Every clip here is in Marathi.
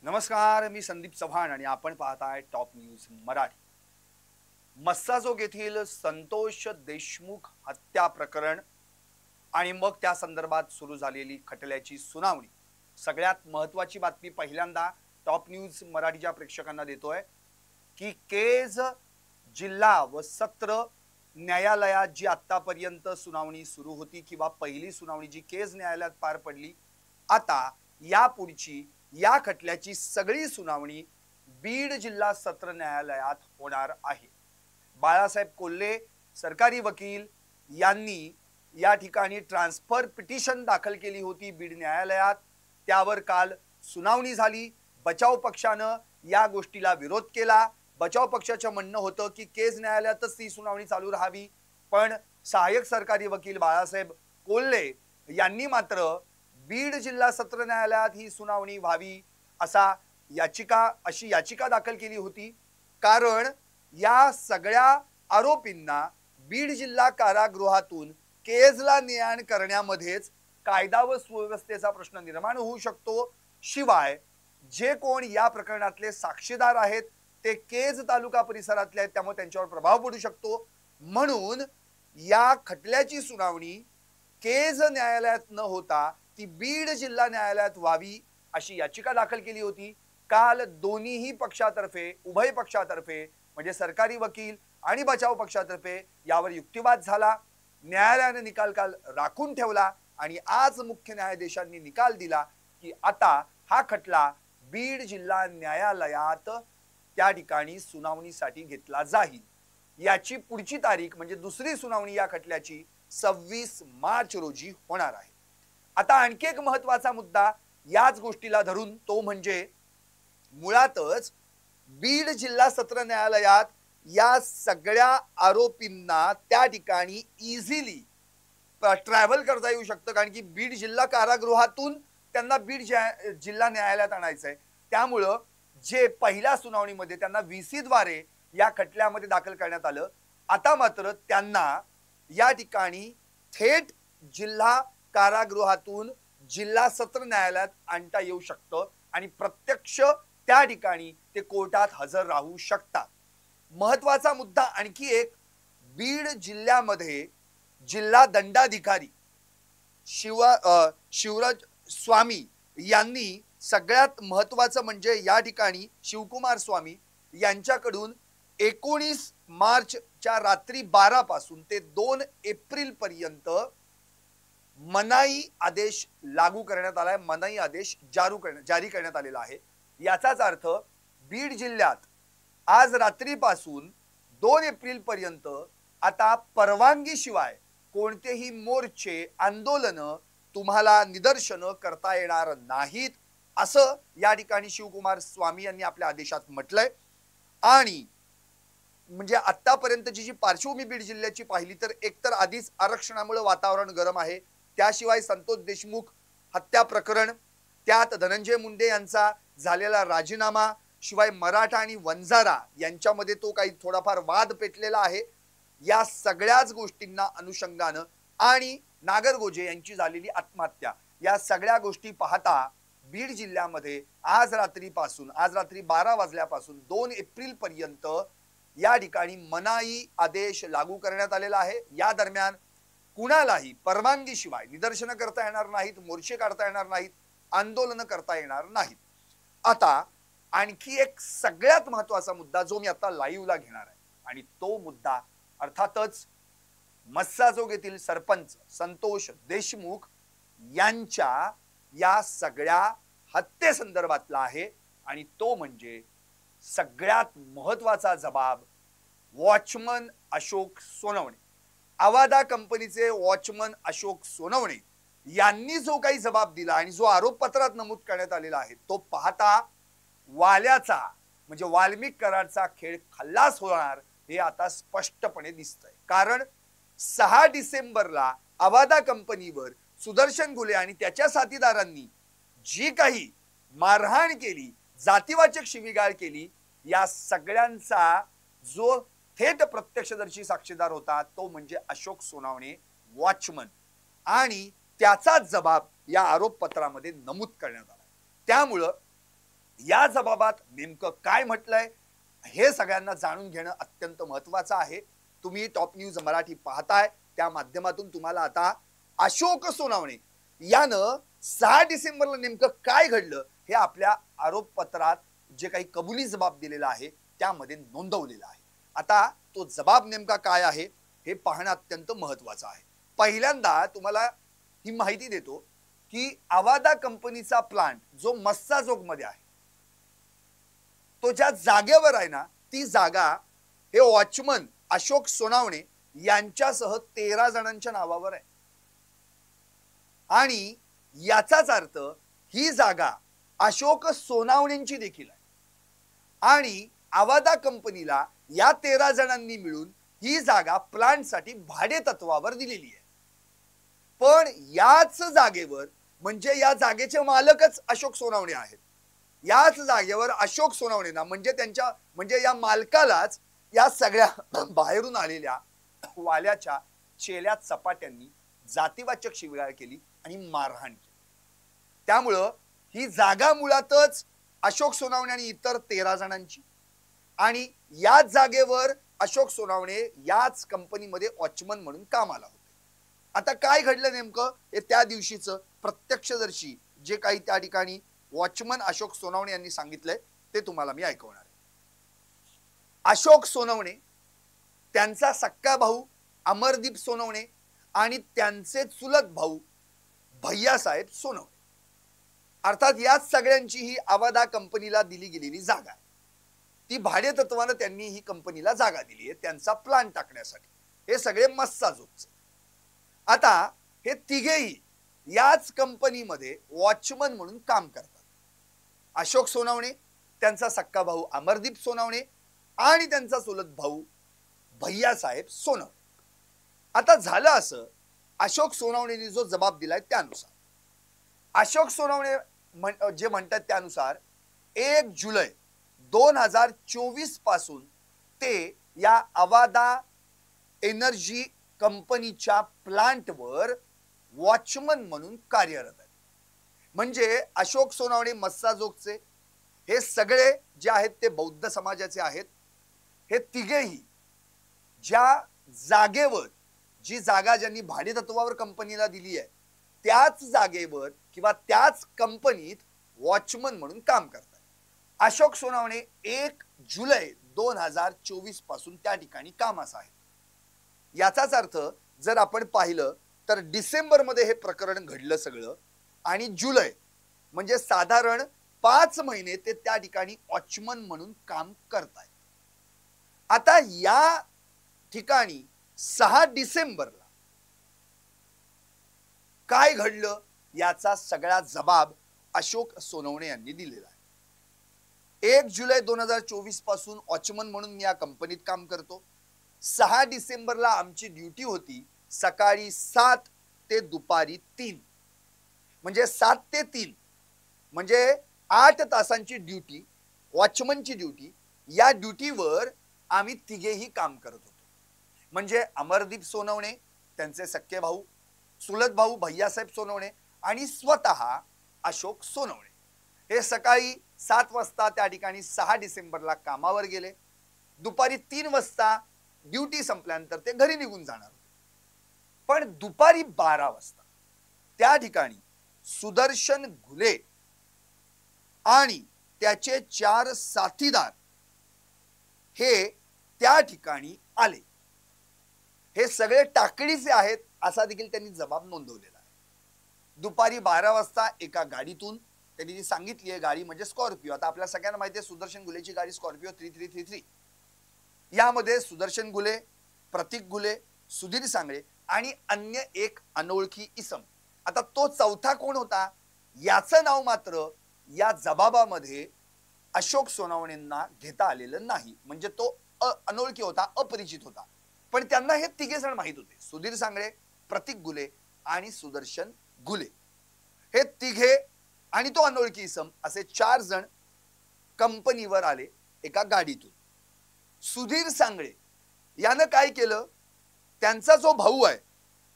नमस्कार, मी संदीप चव्हाण आणि आपण पाहताय टॉप न्यूज मराठी। मस्साजोग येथील संतोष देशमुख हत्या प्रकरण आणि मग त्या संदर्भात सुरू झालेली खटल्याची सुनावणी। सगळ्यात महत्त्वाची बातमी पहिल्यांदा टॉप न्यूज मराठीच्या प्रेक्षकांना देतोय की केज जिल्हा व सत्र न्यायालयात जी आतापर्यंत सुनावणी सुरू होती किंवा पहिली सुनावणी जी केज न्यायालयात पार पडली, आता यापुढची या खटल्याची सगळी सुनावणी बीड जिल्हा सत्र न्यायालयात होणार आहे। बाळासाहेब कोल्हे सरकारी वकील यांनी या ठिकाणी ट्रान्सफर पिटिशन दाखल केली होती बीड न्यायालयात। त्यावर काल सुनावणी झाली। बचाव पक्षानं या गोष्टीला विरोध केला। बचाव पक्षाचं म्हणणं होतं की केज न्यायालयातच ती सुनावणी चालू राहावी, पण सहाय्यक सरकारी वकील बाळासाहेब कोल्हे यांनी मात्र बीड जिल्हा सत्र न्यायालयात ही सुनावणी व्हावी अशी याचिका दाखल केली होती। कारण या सगळ्या आरोपींना बीड जिल्हा कारागृहातून केजला ने-आण करण्यामध्येच कायदा व सुव्यवस्थेचा प्रश्न निर्माण होऊ शकतो। शिवाय जे कोण या प्रकरणातले साक्षीदार आहेत ते केज तालुका परिसरातले आहेत, त्यामुळे त्यांच्यावर प्रभाव पडू शकतो। म्हणून या खटल्याची सुनावणी केज न्यायालयात न होता ती बीड जिल्हा न्यायालयात व्हावी अशी याचिका दाखल केली होती। काल दोन्हीही पक्षातर्फे, उभय पक्षातर्फे म्हणजे सरकारी वकील आणि बचाव पक्षातर्फे यावर युक्तिवाद झाला। न्यायालयाने निकाल काल राखून ठेवला आणि आज मुख्य न्यायाधीशांनी निकाल दिला की आता हा खटला बीड जिल्हा न्यायालयात त्या ठिकाणी सुनावणीसाठी घेतला जाईल। याची पुढची तारीख म्हणजे दुसरी सुनावणी या खटल्याची 26 मार्च रोजी होणार आहे। आता आणखी एक महत्त्वाचा मुद्दा याच गोष्टीला धरून, तो म्हणजे मुळातच बीड जिल्हा सत्र न्यायालयात या सगळ्या आरोपींना त्या ठिकाणी इझिली ट्रॅव्हल करता येऊ शकतं, कारण की बीड जिल्हा कारागृहातून त्यांना बीड जिल्हा न्यायालयात आणायचं आहे। त्यामुळं जे पहिल्या सुनावणीमध्ये त्यांना व्हीसी द्वारे या खटल्यामध्ये दाखल करण्यात आलं, आता मात्र त्यांना या ठिकाणी थेट जिल्हा कारागृहातून जिल्हा सत्र न्यायालयात आणता येऊ शकतं आणि प्रत्यक्ष त्या ठिकाणी ते कोर्टात हजर राहू शकतात। महत्त्वाचा मुद्दा आणखी एक, बीड जिल्ह्यामध्ये जिल्हा दंडाधिकारी शिवराज स्वामी यांनी सगळ्यात महत्त्वाचं म्हणजे या ठिकाणी शिवकुमार स्वामी यांच्याकडून 19 मार्चच्या रात्री 12 पासून ते 2 एप्रिल पर्यंत मनाई आदेश लागू करण्यात आलाय, मनाई आदेश जारी करण्यात आलेला आहे। याचाच अर्थ बीड जिल्ह्यात आज रात्रीपासून 2 एप्रिल पर्यंत आता परवानगी शिवाय कोणतेही मोर्चे, आंदोलन तुम्हाला निदर्शनं करता येणार नाहीत, असं या ठिकाणी शिवकुमार स्वामी यांनी आपल्या आदेशात म्हटलंय। आणि म्हणजे आतापर्यंतची जी पार्श्वभूमी बीड जिल्ह्याची पाहिली तर एकतर आधीच आरक्षणामुळे वातावरण गरम आहे, त्याशिवाय संतोष देशमुख हत्या प्रकरण, त्यात धनंजय मुंडे यांचा झालेला राजीनामा, शिवाय मराठा आणि वंजारा यांच्यामध्ये तो काही थोडाफार वाद पेटलेला आहे। या सगळ्याच गोष्टींना अनुषंगानं आणि नागरगोजे यांची झालेली आत्महत्या, या सगळ्या गोष्टी पाहता बीड जिल्ह्यामध्ये आज रात्री 12 वाजल्यापासून 2 एप्रिल पर्यंत या ठिकाणी मनाई आदेश लागू करण्यात आलेला आहे। या दरम्यान कुणालाही परवानगी शिवाय निदर्शनं करता येणार नाहीत, मोर्चे काढता येणार नाहीत, आंदोलन करता येणार नाहीत। आता आणखी एक सगळ्यात महत्त्वाचा मुद्दा जो मी आता लाईव्हला घेणार आहे आणि तो मुद्दा अर्थातच मस्साजोग येथील सरपंच संतोष देशमुख यांच्या या सगळ्या हत्येसंदर्भातला आहे आणि तो म्हणजे सगळ्यात महत्त्वाचा जबाब वॉचमन अशोक सोनवणे, आवादा कंपनीचे वॉचमन अशोक सोनवणे यांनी जो काही जबाब दिला आणि जो आरोपपत्रात नमूद करण्यात आलेला आहे तो पाहता वाल्याचा म्हणजे वाल्मिक कराडचा खेळ खल्लास होणार हे आता स्पष्टपणे दिसतंय। कारण 6 डिसेंबरला आवादा कंपनीवर सुदर्शन घुले आणि त्याच्या साथीदारांनी जी काही मारहाण केली, जातीवाचक शिवीगाळ केली, या सगळ्यांचा जो थेट प्रत्यक्षदर्शी साक्षीदार होता तो म्हणजे अशोक सोनवणे वॉचमन, आणि त्याचा जबाब या आरोपपत्रामध्ये नमूद करण्यात आला। त्यामुळे या जबाबात नेमकं काय म्हटलंय हे सगळ्यांना जाणून घेणं अत्यंत महत्वाचं आहे. तुम्ही टॉप न्यूज मराठी पाहताय, त्या माध्यमातून तुम्हाला आता अशोक सोनवणे यानं 6 डिसेंबरला नेमकं काय घडलं हे आपल्या आरोपपत्रात जे काही कबुली जबाब दिलेला आहे त्यामध्ये नोंदवलेलं आहे. आता तो जबाब नेमका काय आहे हे पाहणं अत्यंत महत्वाचं आहे. पहिल्यांदा तुम्हाला ही माहिती देतो की अवादा कंपनीचा प्लांट जो मस्साजोग मध्ये आहे, तो ज्या जागेवर आहे ना, ती जागा हे वॉचमन अशोक सोनवणे यांच्यासह 13 जणांच्या नावावर आहे. आणि याचाच अर्थ ही जागा अशोक सोनवणेंची देखील आहे आणि अवादा कंपनीला या 13 जणांनी मिळून ही जागा प्लांट साठी भाडे तत्वावर दिलेली आहे. पण याच जागेवर म्हणजे या जागेचे मालकच अशोक सोनवणे आहेत. याच जागेवर अशोक सोनवणेंना म्हणजे या मालकालाच या सगळ्या बाहेरून आलेल्या वाल्याच्या चेल्या चपाट्यांनी जातीवाचक शिवीगाळ केली आणि मारहाण केली. त्यामुळं ही जागा मुळातच अशोक सोनवणे आणि इतर 13 जणांची आणि याच जागेवर अशोक सोनवणे याच कंपनीमध्ये वॉचमन म्हणून कामाला होते. आता काय घडलं नेमकं हे त्या दिवशीचं प्रत्यक्षदर्शी जे काही त्या ठिकाणी वॉचमन अशोक सोनवणे यांनी सांगितलंय ते तुम्हाला मी ऐकवणार आहे. अशोक सोनवणे, त्यांचा सक्का भाऊ अमरदीप सोनवणे आणि त्यांचे चुलत भाऊ भैयासाहेब सोनवणे, अर्थात याच सगळ्यांची ही अवादा कंपनीला दिली गेलेली जागा आहे. ती भाडे तत्वानं त्यांनी ही कंपनीला जागा दिली आहे त्यांचा प्लान टाकण्यासाठी. हे सगळे मस्साजोगचे. आता हे तिघेही याच कंपनीमध्ये वॉचमन म्हणून काम करतात. अशोक सोनवणे, त्यांचा सक्का भाऊ अमरदीप सोनवणे आणि त्यांचा चुलत भाऊ भैयासाहेब सोनवणे. आता झालं असं, अशोक सोनवणेंनी जो जबाब दिलाय त्यानुसार अशोक सोनवणे जे म्हणतात त्यानुसार 1 जुलै 2024 पासून ते या अवादा एनर्जी कंपनीच्या प्लांटवर वॉचमन म्हणून कार्यरत आहेत. म्हणजे अशोक सोनवणे मस्साजोगचे, हे सगळे जे आहेत ते बौद्ध समाजाचे आहेत. हे तिघेही ज्या जागेवर, जी जागा ज्यांनी भाडे तत्वावर कंपनीला दिली आहे त्याच जागेवर किंवा त्याच कंपनीत वॉचमन म्हणून काम करतात. अशोक सोनवणे 1 जुलै 2024 पासून त्या ठिकाणी कामास आहेत. याचाच अर्थ जर आपण पाहिलं तर डिसेंबर मध्ये हे प्रकरण घडलं सगळं आणि जुलै म्हणजे साधारण 5 महिने ते त्या ठिकाणी वॉचमन म्हणून काम करतायत. आता या ठिकाणी 6 डिसेंबरला काय घडलं याचा सगळा जबाब अशोक सोनवणे यांनी दिलेला आहे. 1 जुलै 2024 पासून वॉचमन म्हणून मी या कंपनीत काम करतो. 6 डिसेंबरला आमची ड्युटी होती सकाळी 7 ते दुपारी 3, म्हणजे 7 ते 3 म्हणजे 8 तासांची ड्युटी, वॉचमनची ड्युटी. या ड्युटीवर आम्ही तिघेही काम करत होतो. म्हणजे अमरदीप सोनवणे, त्यांचे सख्खे भाऊ, चुलत भाऊ भैयासाहेब सोनवणे आणि स्वतः अशोक सोनवणे हे सकाळी 7 वाजता त्या ठिकाणी 6 डिसेंबरला कामावर गेले. दुपारी 3 वाजता ड्युटी संपल्यानंतर ते घरी निघून जाणार होते. पण दुपारी 12 वाजता त्या ठिकाणी सुदर्शन घुले आणि त्याचे 4 साथीदार हे त्या ठिकाणी आले. हे सगळे टाकडीचे आहेत असा देखील त्यांनी जबाब नोंदवलेला आहे. दुपारी 12 वाजता एका गाडीतून त्यांनी जी सांगितली आहे, गाडी म्हणजे स्कॉर्पिओ. आता आपल्या सगळ्यांना माहिती आहे सुदर्शन घुलेची गाडी स्कॉर्पिओ 3333. यामध्ये सुदर्शन घुले, प्रतीक घुले, सुधीर सांगळे आणि अन्य एक अनोळखी इसम. आता तो चौथा कोण होता याचं नाव मात्र या जबाबामध्ये अशोक सोनवणेंना घेता आलेलं नाही. म्हणजे तो अनोळखी होता, अपरिचित होता. पण त्यांना हे तिघे जण माहित होते, सुधीर सांगळे, प्रतीक घुले आणि सुदर्शन घुले. हे तिघे आणि तो अनोळखी इसम असे 4 जण कंपनीवर आले एका गाडीतून. सुधीर सांगळे यानं काय केलं, त्यांचा जो भाऊ आहे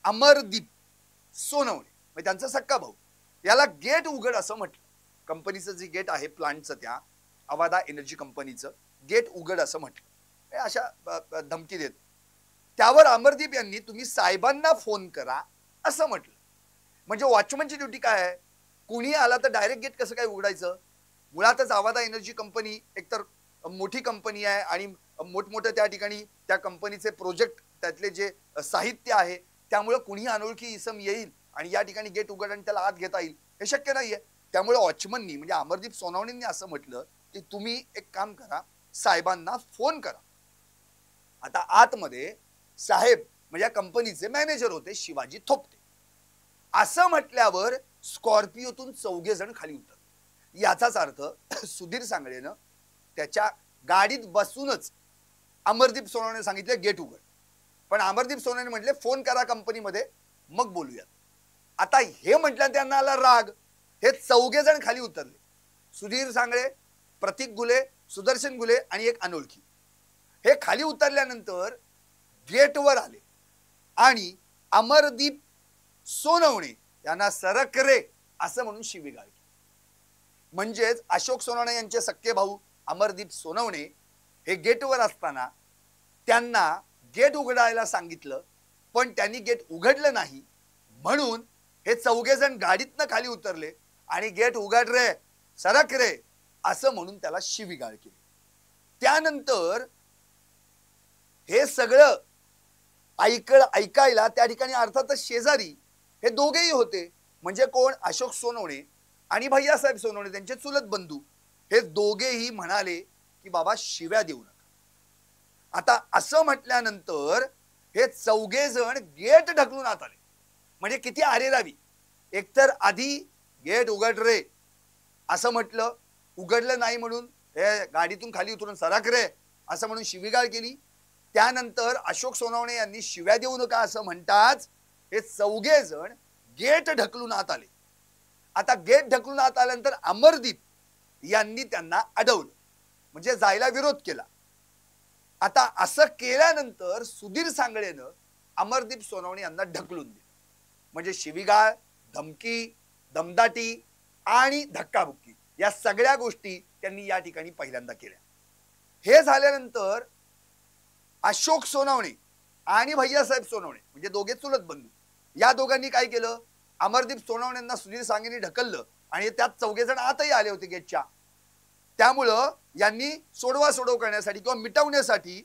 अमरदीप सोनवणे म्हणजे त्यांचा सक्का भाऊ, याला गेट उघड असं म्हटलं. कंपनीचं जे गेट आहे प्लांटचं, त्या अवादा एनर्जी कंपनीचं गेट उघड असं म्हटलं. हे अशा धमकी देत. त्यावर अमरदीप यांनी तुम्ही साहेबांना फोन करा असं म्हटलं. म्हणजे वॉचमनची ड्युटी काय आहे? कुणी आला तर डायरेक्ट गेट कसं काय उघडायचं? मुळातच अवादा एनर्जी कंपनी एकतर मोठी कंपनी आहे आणि मोठमोठ्या त्या ठिकाणी त्या कंपनीचे प्रोजेक्ट, त्यातले जे साहित्य आहे, त्यामुळे कुणी अनोळखी इसम येईल आणि या ठिकाणी गेट उघड आणि त्याला आत घेता येईल हे शक्य नाहीये. त्यामुळे वॉचमननी म्हणजे अमरदीप सोनवणेंनी असं म्हटलं की तुम्ही एक काम करा, साहेबांना फोन करा. आता आतमध्ये साहेब म्हणजे कंपनीचे मॅनेजर होते शिवाजी थोपटे. असं म्हटल्यावर स्कॉर्पिओतून 4 जण खाली उतरले. याचाच अर्थ सुधीर सांगळेनं त्याच्या गाडीत बसूनच अमरदीप सोनवणे सांगितले गेट उघड. पण अमरदीप सोनवणे म्हटले फोन करा कंपनीमध्ये मग बोलूयात. आता हे म्हटलं त्यांना आला राग. हे 4 जण खाली उतरले. सुधीर सांगळे, प्रतीक गुले, सुदर्शन गुले आणि एक अनोळखी. हे खाली उतरल्यानंतर गेटवर आले आणि अमरदीप सोनवणे यांना सरक रे असं म्हणून शिवीगाळ केली. म्हणजेच अशोक सोनवणे यांचे सख्खे भाऊ अमरदीप सोनवणे हे गेटवर असताना त्यांना गेट उघडायला सांगितलं, पण त्यांनी गेट उघडलं नाही. म्हणून हे 4 जण गाडीतनं खाली उतरले आणि गेट उघड रे, सरक रे असं म्हणून त्याला शिवीगाळ केली. त्यानंतर हे सगळं ऐकायला त्या ठिकाणी अर्थातच शेजारी हे दोघेही होते. म्हणजे कोण? अशोक सोनवणे आणि भैयासाहेब सोनवणे, त्यांचे चुलत बंधू. हे दोघेही म्हणाले की बाबा शिव्या देऊ नका. आता असं म्हटल्यानंतर हे 4 जण गेट ढकलून आत आले. म्हणजे किती आरेरावी. एकतर आधी गेट उघड रे असं म्हटलं, उघडलं नाही म्हणून हे गाडीतून खाली उतरून सरक रे असं म्हणून शिवीगाळ केली. त्यानंतर अशोक सोनवणे यांनी शिव्या देऊ नका असं म्हणताच हे 4 जण गेट ढकलून आत आले. आता गेट ढकलून आत आल्यानंतर अमरदीप यांनी त्यांना अडवलं, म्हणजे जायला विरोध केला. आता असं केल्यानंतर सुधीर सांगळेनं अमरदीप सोनवणे यांना ढकलून दिलं. म्हणजे शिवीगाळ, धमकी, दमदाटी आणि धक्काबुक्की या सगळ्या गोष्टी त्यांनी या ठिकाणी पहिल्यांदा केल्या. हे झाल्यानंतर अशोक सोनवणे आणि भैयासाहेब सोनवणे म्हणजे दोघे चुलत बंधू, या दोघांनी काय केलं? अमरदीप सोनवणेंना सुधीर सांगेने ढकललं आणि त्यात 4 जण आतही आले होते गेटच्या. त्यामुळं यांनी सोडव करण्यासाठी किंवा मिटवण्यासाठी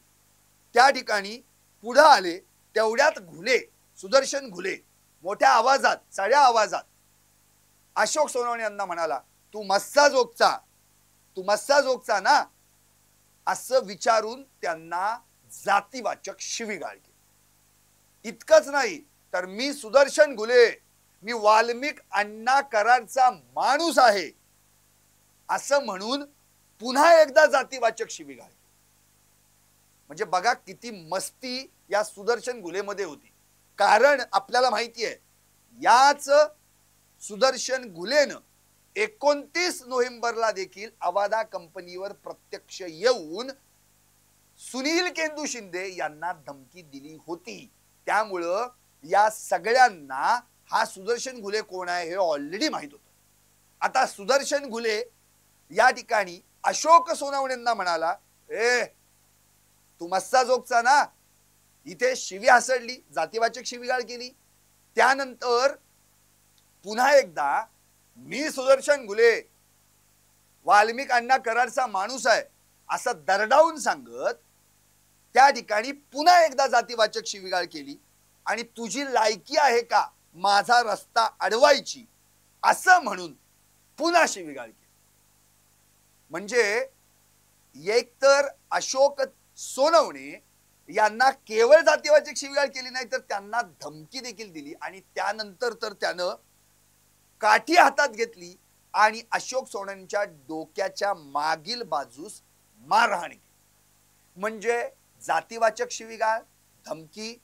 त्या ठिकाणी पुढे आले. तेवढ्यात घुले, सुदर्शन घुले मोठ्या आवाजात, चढ्या आवाजात अशोक सोनवणे यांना म्हणाला, तू मस्सा जोगचा ना असं विचारून त्यांना जातीवाचक शिवीगाळ केली. इतकंच नाही तर मी सुदर्शन घुले, मी वाल्मिक अण्णा कराडचा माणूस आहे असं म्हणून पुन्हा एकदा जातीवाचक शिवीगाळ केली. म्हणजे बघा किती मस्ती या सुदर्शन घुलेमध्ये होती. कारण आपल्याला माहिती आहे याच सुदर्शन घुलेनं 29 नोव्हेंबरला देखील अवादा कंपनीवर प्रत्यक्ष येऊन सुनील केंदू शिंदे यांना धमकी दिली होती. त्यामुळं या सगळ्यांना हा सुदर्शन घुले कोण आहे हे ऑलरेडी माहित होतं. आता सुदर्शन घुले या ठिकाणी अशोक सोनवणेंना म्हणाला, ए तू मस्सा जोगचा ना, इथे शिवी हसडली, जातीवाचक शिवीगाळ केली. त्यानंतर पुन्हा एकदा मी सुदर्शन घुले वाल्मिक अण्णा कराडचा माणूस आहे असं दरडावून सांगत त्या ठिकाणी पुन्हा एकदा जातीवाचक शिवीगाळ केली आणि तुझी लायकी आहे का माझा रस्ता अडवायची असं म्हणून पुन्हा शिवीगाळ केली. म्हणजे एकतर अशोक सोनवणे यांना केवळ जातीवाचक शिवीगाळ केली नाही तर त्यांना धमकी देखील दिली आणि त्यानंतर तर त्यानं काठी हातात घेतली आणि अशोक सोनवणेंच्या डोक्याच्या मागील बाजूस मारहाण केली. म्हणजे जातीवाचक शिवीगाळ, धमकी,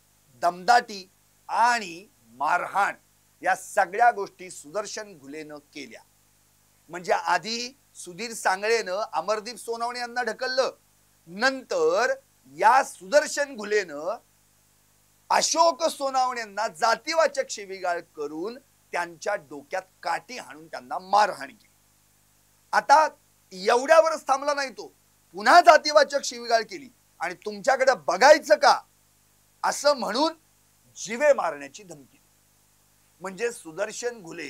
दमदाटी आणि मारहाण या सगळ्या गोष्टी सुदर्शन घुलेनं केल्या. म्हणजे आधी सुधीर सांगळेनं अमरदीप सोनवणे यांना ढकललं, नंतर या सुदर्शन घुलेनं अशोक सोनवणेंना जातीवाचक शिवीगाळ करून त्यांच्या डोक्यात काठी हाणून त्यांना मारहाण केली. आता एवढ्यावरच थांबला नाही तो, पुन्हा जातीवाचक शिवीगाळ केली आणि तुमच्याकडे बघायचं का असं म्हणून जीवे मारण्याची धमकी. म्हणजे सुदर्शन घुले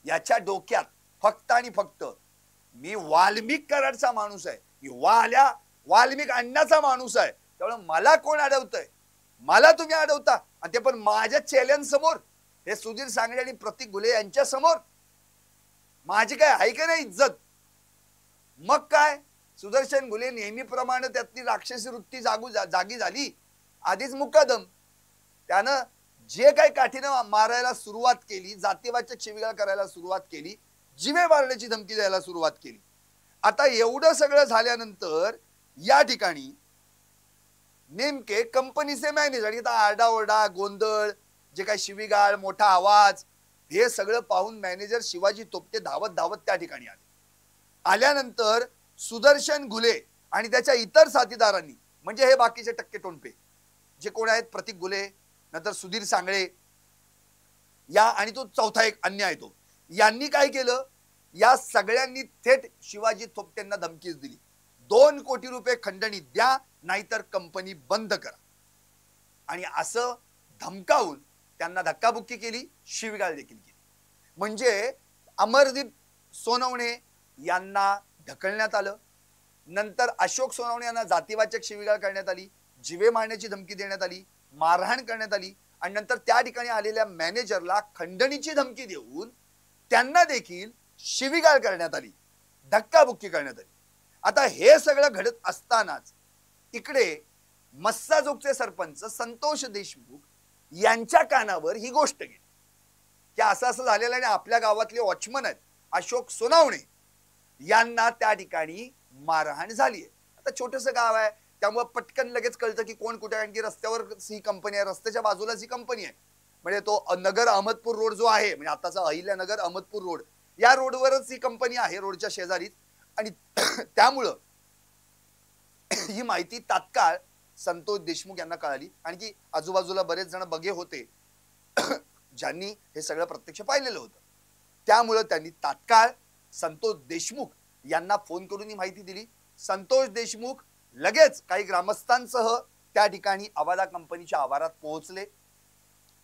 याच्या डोक्यात फक्त आणि फक्त मी वाल्मिक कराडचा माणूस आहे, मी वाल्मिक अण्णाचा माणूस आहे, त्यामुळे मला कोण अडवतंय, मला तुम्ही अडवता आणि ते पण माझ्या चेल्यांसमोर, हे सुधीर सांगडे आणि प्रतीक घुले यांच्या समोर. माझी काय आहे का नाही इज्जत? मग काय सुदर्शन घुले नेहमीप्रमाणे त्यातली राक्षसी वृत्ती जागी झाली. आधीच मुकादम त्यानं जे काही काठीनं मारायला सुरुवात केली, जातीवाचक शिवीगाळ करायला सुरुवात केली, जीवे मारण्याची धमकी द्यायला सुरुवात केली. आता एवढं सगळं झाल्यानंतर या ठिकाणी नेमके कंपनीचे मॅनेजर आरडाओरडा, गोंधळ, जे काही शिवीगाळ, मोठा आवाज, हे सगळं पाहून मॅनेजर शिवाजी तोपटे धावत धावत त्या ठिकाणी आले. आल्यानंतर सुदर्शन घुले आणि त्याच्या इतर साथीदारांनी, म्हणजे हे बाकीचे टक्के टोणपे जे कोण आहेत, प्रतीक घुले, नंतर सुधीर सांगळे या आणि तो चौथा एक अन्य आहे तो, यांनी काय केलं, या सगळ्यांनी थेट शिवाजी थोपटेंना धमकीच दिली, 2 कोटी रुपये खंडणी द्या नाहीतर कंपनी बंद करा. आणि असं धमकावून त्यांना धक्काबुक्की केली, शिवीगाळ देखील केली. म्हणजे अमरदीप सोनवणे यांना ढकलण्यात आलं, नंतर अशोक सोनवणे यांना जातीवाचक शिवीगाळ करण्यात आली, जीवे मारण्याची धमकी देण्यात आली, मारहाण करण्यात आली आणि नंतर त्या ठिकाणी आलेल्या मॅनेजरला खंडणीची धमकी देऊन त्यांना देखील शिवीगाळ करण्यात आली, धक्काबुक्की करण्यात आली. आता हे सगळं घडत असतानाच इकडे मस्साजोगचे सरपंच संतोष देशमुख यांच्या कानावर ही गोष्ट गेली की असं असं झालेलं आहे, आपल्या गावातले वॉचमन आहेत अशोक सोनवणे यांना त्या ठिकाणी मारहाण झाली आहे. आता छोटस गाव आहे त्यामुळे पटकन लगेच कळतं की कोण कुठे, कारण की रस्त्यावर ही कंपनी आहे, रस्त्याच्या बाजूलाच ही कंपनी आहे. म्हणजे तो नगर अहमदपूर रोड जो आहे, म्हणजे आताचा अहिल्यानगर अहमदपूर रोड, या रोडवरच ही कंपनी आहे, रोडच्या शेजारीच. आणि त्यामुळं ही माहिती तात्काळ संतोष देशमुख यांना कळाली. आणखी आजूबाजूला बरेच जण बघे होते ज्यांनी हे सगळं प्रत्यक्ष पाहिलेलं होतं, त्यामुळं त्यांनी तात्काळ संतोष देशमुख यांना फोन करून ही माहिती दिली. संतोष देशमुख लगेच काही ग्रामस्थांसह त्या ठिकाणी अवादा कंपनीच्या आवारात पोहोचले.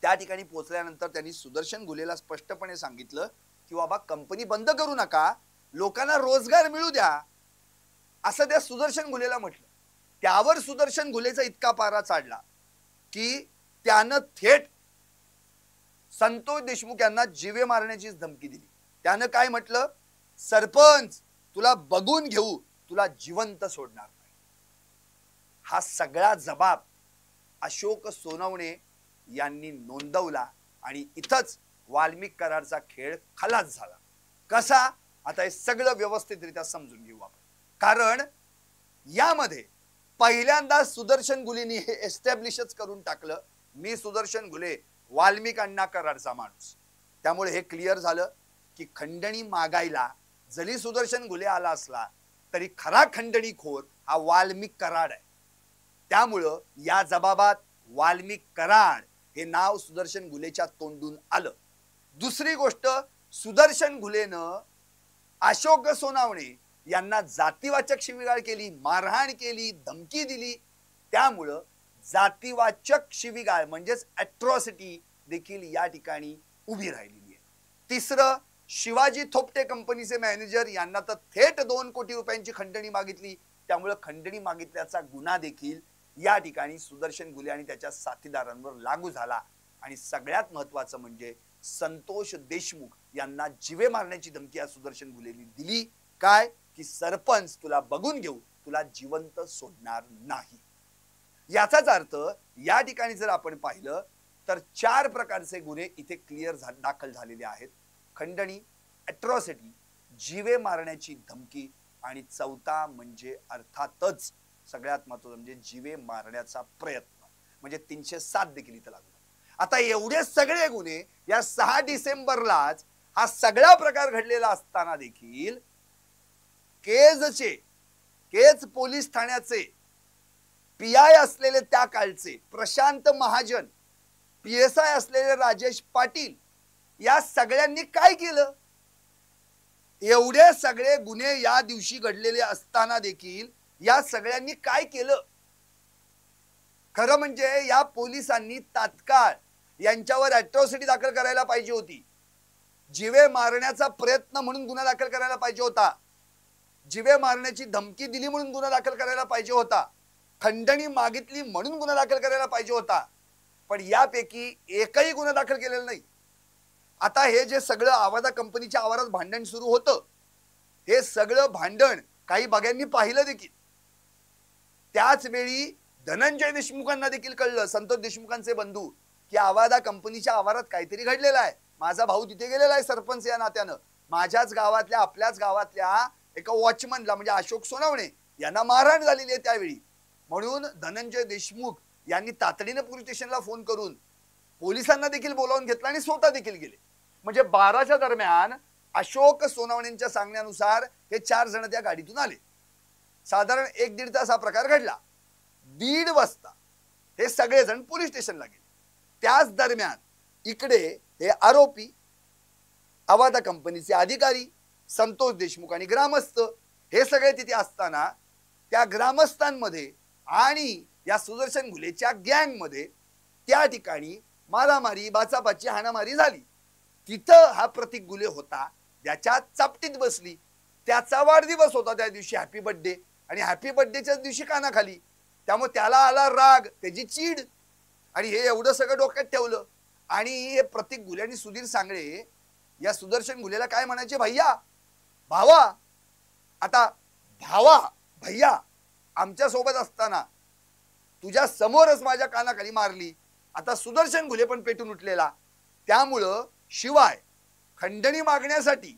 त्या ठिकाणी पोहोचल्यानंतर त्यांनी सुदर्शन घुलेला स्पष्टपणे सांगितलं की बाबा कंपनी बंद करू नका, लोकांना रोजगार मिळू द्या, असं त्या सुदर्शन घुलेला म्हटलं. त्यावर सुदर्शन घुलेचा इतका पारा चढला की त्यानं थेट संतोष देशमुख यांना जीवे मारण्याची धमकी दिली. त्यानं काय म्हटलं, सरपंच तुला बघून घेऊ, तुला जिवंत सोडणार नाही. हा सगळा जबाब अशोक सोनवणे यांनी नोंदवला आणि इथंच वाल्मिक कराडचा खेळ खलास झाला. कसा, आता हे सगळं व्यवस्थितरित्या समजून घेऊ आपण. कारण यामध्ये पहिल्यांदा सुदर्शन घुलेंनी हे एस्टॅब्लिशच करून टाकलं, मी सुदर्शन घुले वाल्मिक अण्णा कराडचा माणूस. त्यामुळे हे क्लिअर झालं की खंडणी मागायला जरी सुदर्शन घुले आला असला तरी खरा खंडणीखोर हा वाल्मिक कराड आहे. त्यामुळं या जबाबात वाल्मिक कराड हे नाव सुदर्शन घुलेच्या तोंडून आलं. दुसरी गोष्ट, सुदर्शन घुलेनं अशोक सोनवणे यांना जातीवाचक शिवीगाळ केली, मारहाण केली, धमकी दिली. त्यामुळं जातीवाचक शिवीगाळ म्हणजेच अॅट्रॉसिटी देखील या ठिकाणी उभी राहिलेली आहे. तिसरं, शिवाजी थोपटे कंपनीचे मॅनेजर यांना तर थेट 2 कोटी रुपयांची खंडणी मागितली, त्यामुळे खंडणी मागितल्याचा गुन्हा देखील या ठिकाणी सुदर्शन घुले आणि त्याच्या साथीदारांवर लागू झाला. आणि सगळ्यात महत्वाचं म्हणजे संतोष देशमुख यांना जीवे मारण्याची धमकी या सुदर्शन घुलेंनी दिली. काय की सरपंच तुला बघून घेऊ, तुला जिवंत सोडणार नाही. याचाच अर्थ या ठिकाणी जर आपण पाहिलं तर 4 प्रकारचे गुन्हे इथे क्लिअर दाखल झालेले आहेत. खंडणी, अॅट्रॉसिटी, जीवे मारण्याची धमकी आणि चौथा म्हणजे अर्थातच सगळ्यात महत्त्वाचं म्हणजे जीवे मारण्याचा प्रयत्न, म्हणजे 307 देखील इथे लागू. आता एवढे सगळे गुन्हे या 6 डिसेंबरलाच हा सगळा प्रकार घडलेला असताना देखील केज पोलीस ठाण्याचे पीआय असलेले त्या काळचे प्रशांत महाजन, पीएसआय असलेले राजेश पाटील, या सगळ्यांनी काय केलं, एवढे सगळे गुन्हे या दिवशी घडलेले असताना देखील या सगळ्यांनी काय केलं? खरं म्हणजे या पोलिसांनी तात्काळ यांच्यावर अॅट्रॉसिटी दाखल करायला पाहिजे होती. जीवे मारण्याचा प्रयत्न म्हणून गुन्हा दाखल करायला पाहिजे होता. जीवे मारण्याची धमकी दिली म्हणून गुन्हा दाखल करायला पाहिजे होता. खंडणी मागितली म्हणून गुन्हा दाखल करायला पाहिजे होता. पण यापैकी एकही गुन्हा दाखल केलेला नाही. आता हे जे सगळं आवाजा कंपनीच्या आवारात भांडण सुरू होतं, हे सगळं भांडण काही बघ्यांनी पाहिलं देखील. त्याच वेळी धनंजय देशमुखांना देखील कळलं, संतोष देशमुखांचे बंधू, की आवाजा कंपनीच्या आवारात काहीतरी घडलेलं आहे. माझा भाऊ तिथे गेलेला आहे सरपंच या नात्यानं. माझ्याच गावातल्या आपल्याच गावातल्या एका वॉचमनला म्हणजे अशोक सोनवणे यांना मारहाण झालेली आहे त्यावेळी. म्हणून धनंजय देशमुख यांनी तातडीने पोलीस स्टेशनला फोन करून पोलिसांना देखील बोलावून घेतलं आणि स्वतः देखील गेले. म्हणजे 12च्या दरम्यान अशोक सोनवणेंच्या सांगण्यानुसार हे 4 जण त्या गाडीतून आले. साधारण 1-1.5 तास हा प्रकार घडला. 1:30 वाजता हे सगळेजण पोलीस स्टेशनला गेले. त्याच दरम्यान इकडे हे आरोपी, आवाजा कंपनीचे अधिकारी, संतोष देशमुख आणि ग्रामस्थ हे सगळे तिथे असताना त्या ग्रामस्थांमध्ये आणि या सुदर्शन घुलेच्या गँगमध्ये त्या ठिकाणी मारामारी, बाचाबाची, हाणामारी झाली. तिथं हा प्रतीक घुले होता, ज्याच्या चापटीत बसली. त्याचा वाढदिवस होता त्या दिवशी, हॅपी बर्थडे, आणि हॅपी बर्थडेच्याच दिवशी कानाखाली. त्यामुळे त्याला आला राग, त्याची चीड, आणि हे एवढं सगळं डोक्यात ठेवलं. आणि हे प्रतीक घुले आणि सुधीर सांगळे या सुदर्शन घुलेला काय म्हणायचे, भैया, भावा, आता भावा, भैया, आमच्या सोबत असताना तुझ्या समोरच माझ्या कानाखाली मारली. आता सुदर्शन घुले पण पेटून उठलेला. त्यामुळं शिवाय खंडणी मागण्यासाठी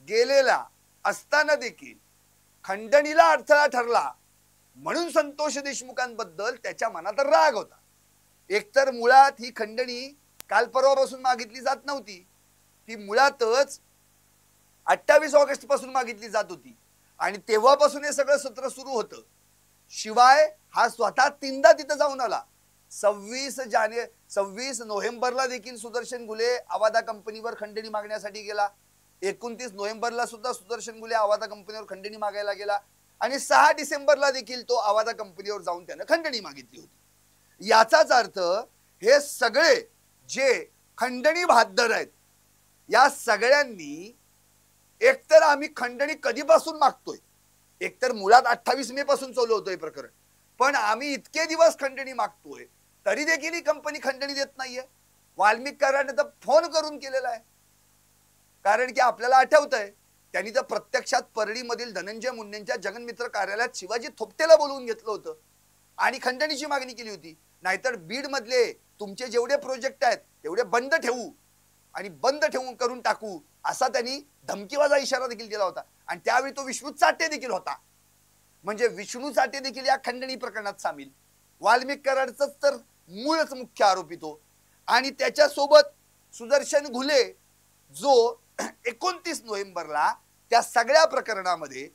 गेलेला असताना देखील खंडणीला अडथळा ठरला म्हणून संतोष देशमुखांबद्दल त्याच्या मनात राग होता. एकतर मुळात ही खंडणी काल परवापासून मागितली जात नव्हती, ती मुळातच 28 ऑगस्ट पासून मागितली जात होती आणि तेव्हापासून हे सगळं सत्र सुरू होतं. शिवाय हा स्वतः 3दा तिथं जाऊन आला. 26 नोव्हेंबरला देखील सुदर्शन घुले आवाजा कंपनीवर खंडणी मागण्यासाठी गेला. 29 नोव्हेंबरला सुद्धा सुदर्शन घुले आवाजा कंपनीवर खंडणी मागायला गेला आणि 6 डिसेंबरला देखील तो आवाजा कंपनीवर जाऊन त्यानं खंडणी मागितली होती. याचाच अर्थ हे सगळे जे खंडणी बहाद्दर आहेत या सगळ्यांनी एकतर आम्ही खंडणी कधीपासून मागतोय, एकतर मुळात 28 मे पासून चालू होतोय प्रकरण, पण आम्ही इतके दिवस खंडणी मागतोय तरी देखील ही कंपनी खंडणी देत नाहीये. वाल्मिक कराडने तर फोन करून केलेला आहे. कारण की आपल्याला आठवतंय त्यांनी तर प्रत्यक्षात परळीमधील धनंजय मुंडेंच्या जगनमित्र कार्यालयात शिवाजी थोपटेला बोलवून घेतलं होतं आणि खंडणीची मागणी केली होती. नाहीतर बीड मधले तुमचे जेवढे प्रोजेक्ट आहेत तेवढे बंद ठेवू आणि बंद ठेवून करून टाकू असा त्यांनी धमकीवाजा इशारा देखील दिला होता. आणि त्यावेळी तो विष्णू चाटे देखील होता. म्हणजे विष्णू चाटे देखील या खंडणी प्रकरणात सामील. वाल्मिक कराडच तर मूळच मुख्य आरोपी तो. आणि त्याच्यासोबत सुदर्शन घुले जो 29 नोव्हेंबरला त्या सगळ्या प्रकरणामध्ये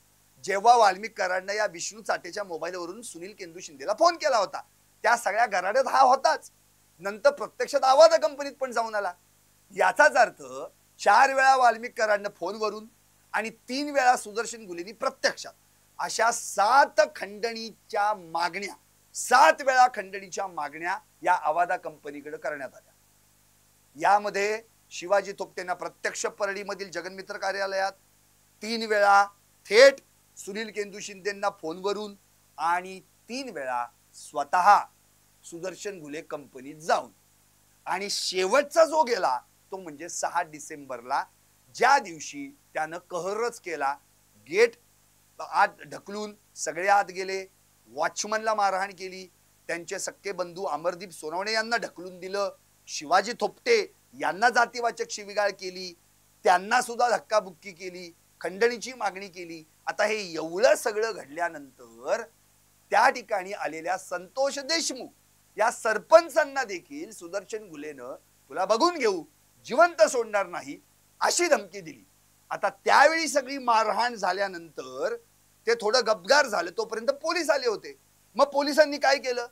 जेव्हा वाल्मिक कराडने या विष्णू चाटेच्या मोबाईलवरून सुनील केंदू शिंदेला फोन केला होता त्या सगळ्या घराण्यात हा होताच. नंतर प्रत्यक्षात आवाजा कंपनीत पण जाऊन आला. याचाच अर्थ 4 वेळा वाल्मिक कराडने फोनवरून आणि 3 वेळा सुदर्शन घुलेनी प्रत्यक्षात अशा 7 खंडणीच्या मागण्या, 7 वेळा खंडणीच्या मागण्या या आवाजा कंपनीकडे करण्यात आल्या. यामध्ये शिवाजी थोपटेंना प्रत्यक्ष परळीमधील जगनमित्र कार्यालयात, 3 वेळा थेट सुनील केंदू शिंदेंना फोनवरून आणि 3 वेळा स्वतः सुदर्शन घुले कंपनीत जाऊन, आणि शेवटचा जो गेला तो म्हणजे 6 डिसेंबरला, ज्या दिवशी त्यानं कहरच केला. गेट आत ढकलून सगळे आत गेले, वॉचमनला मारहाण केली, त्यांचे सख्खे बंधू अमरदीप सोनवणे यांना ढकलून दिलं, शिवाजी थोपटे यांना जातीवाचक शिवीगाळ केली, त्यांना सुद्धा धक्काबुक्की केली, खंडणीची मागणी केली. आता हे एवढं सगळं घडल्यानंतर त्या ठिकाणी आलेल्या संतोष देशमुख या सरपंचांना देखील सुदर्शन घुलेनं तुला बघून घेऊ, जिवंत सोडणार नाही अशी धमकी दिली. आता त्यावेळी सगळी मारहाण झाल्यानंतर ते थोडं गपगार झालं, तोपर्यंत पोलीस आले होते. मग पोलिसांनी काय केलं,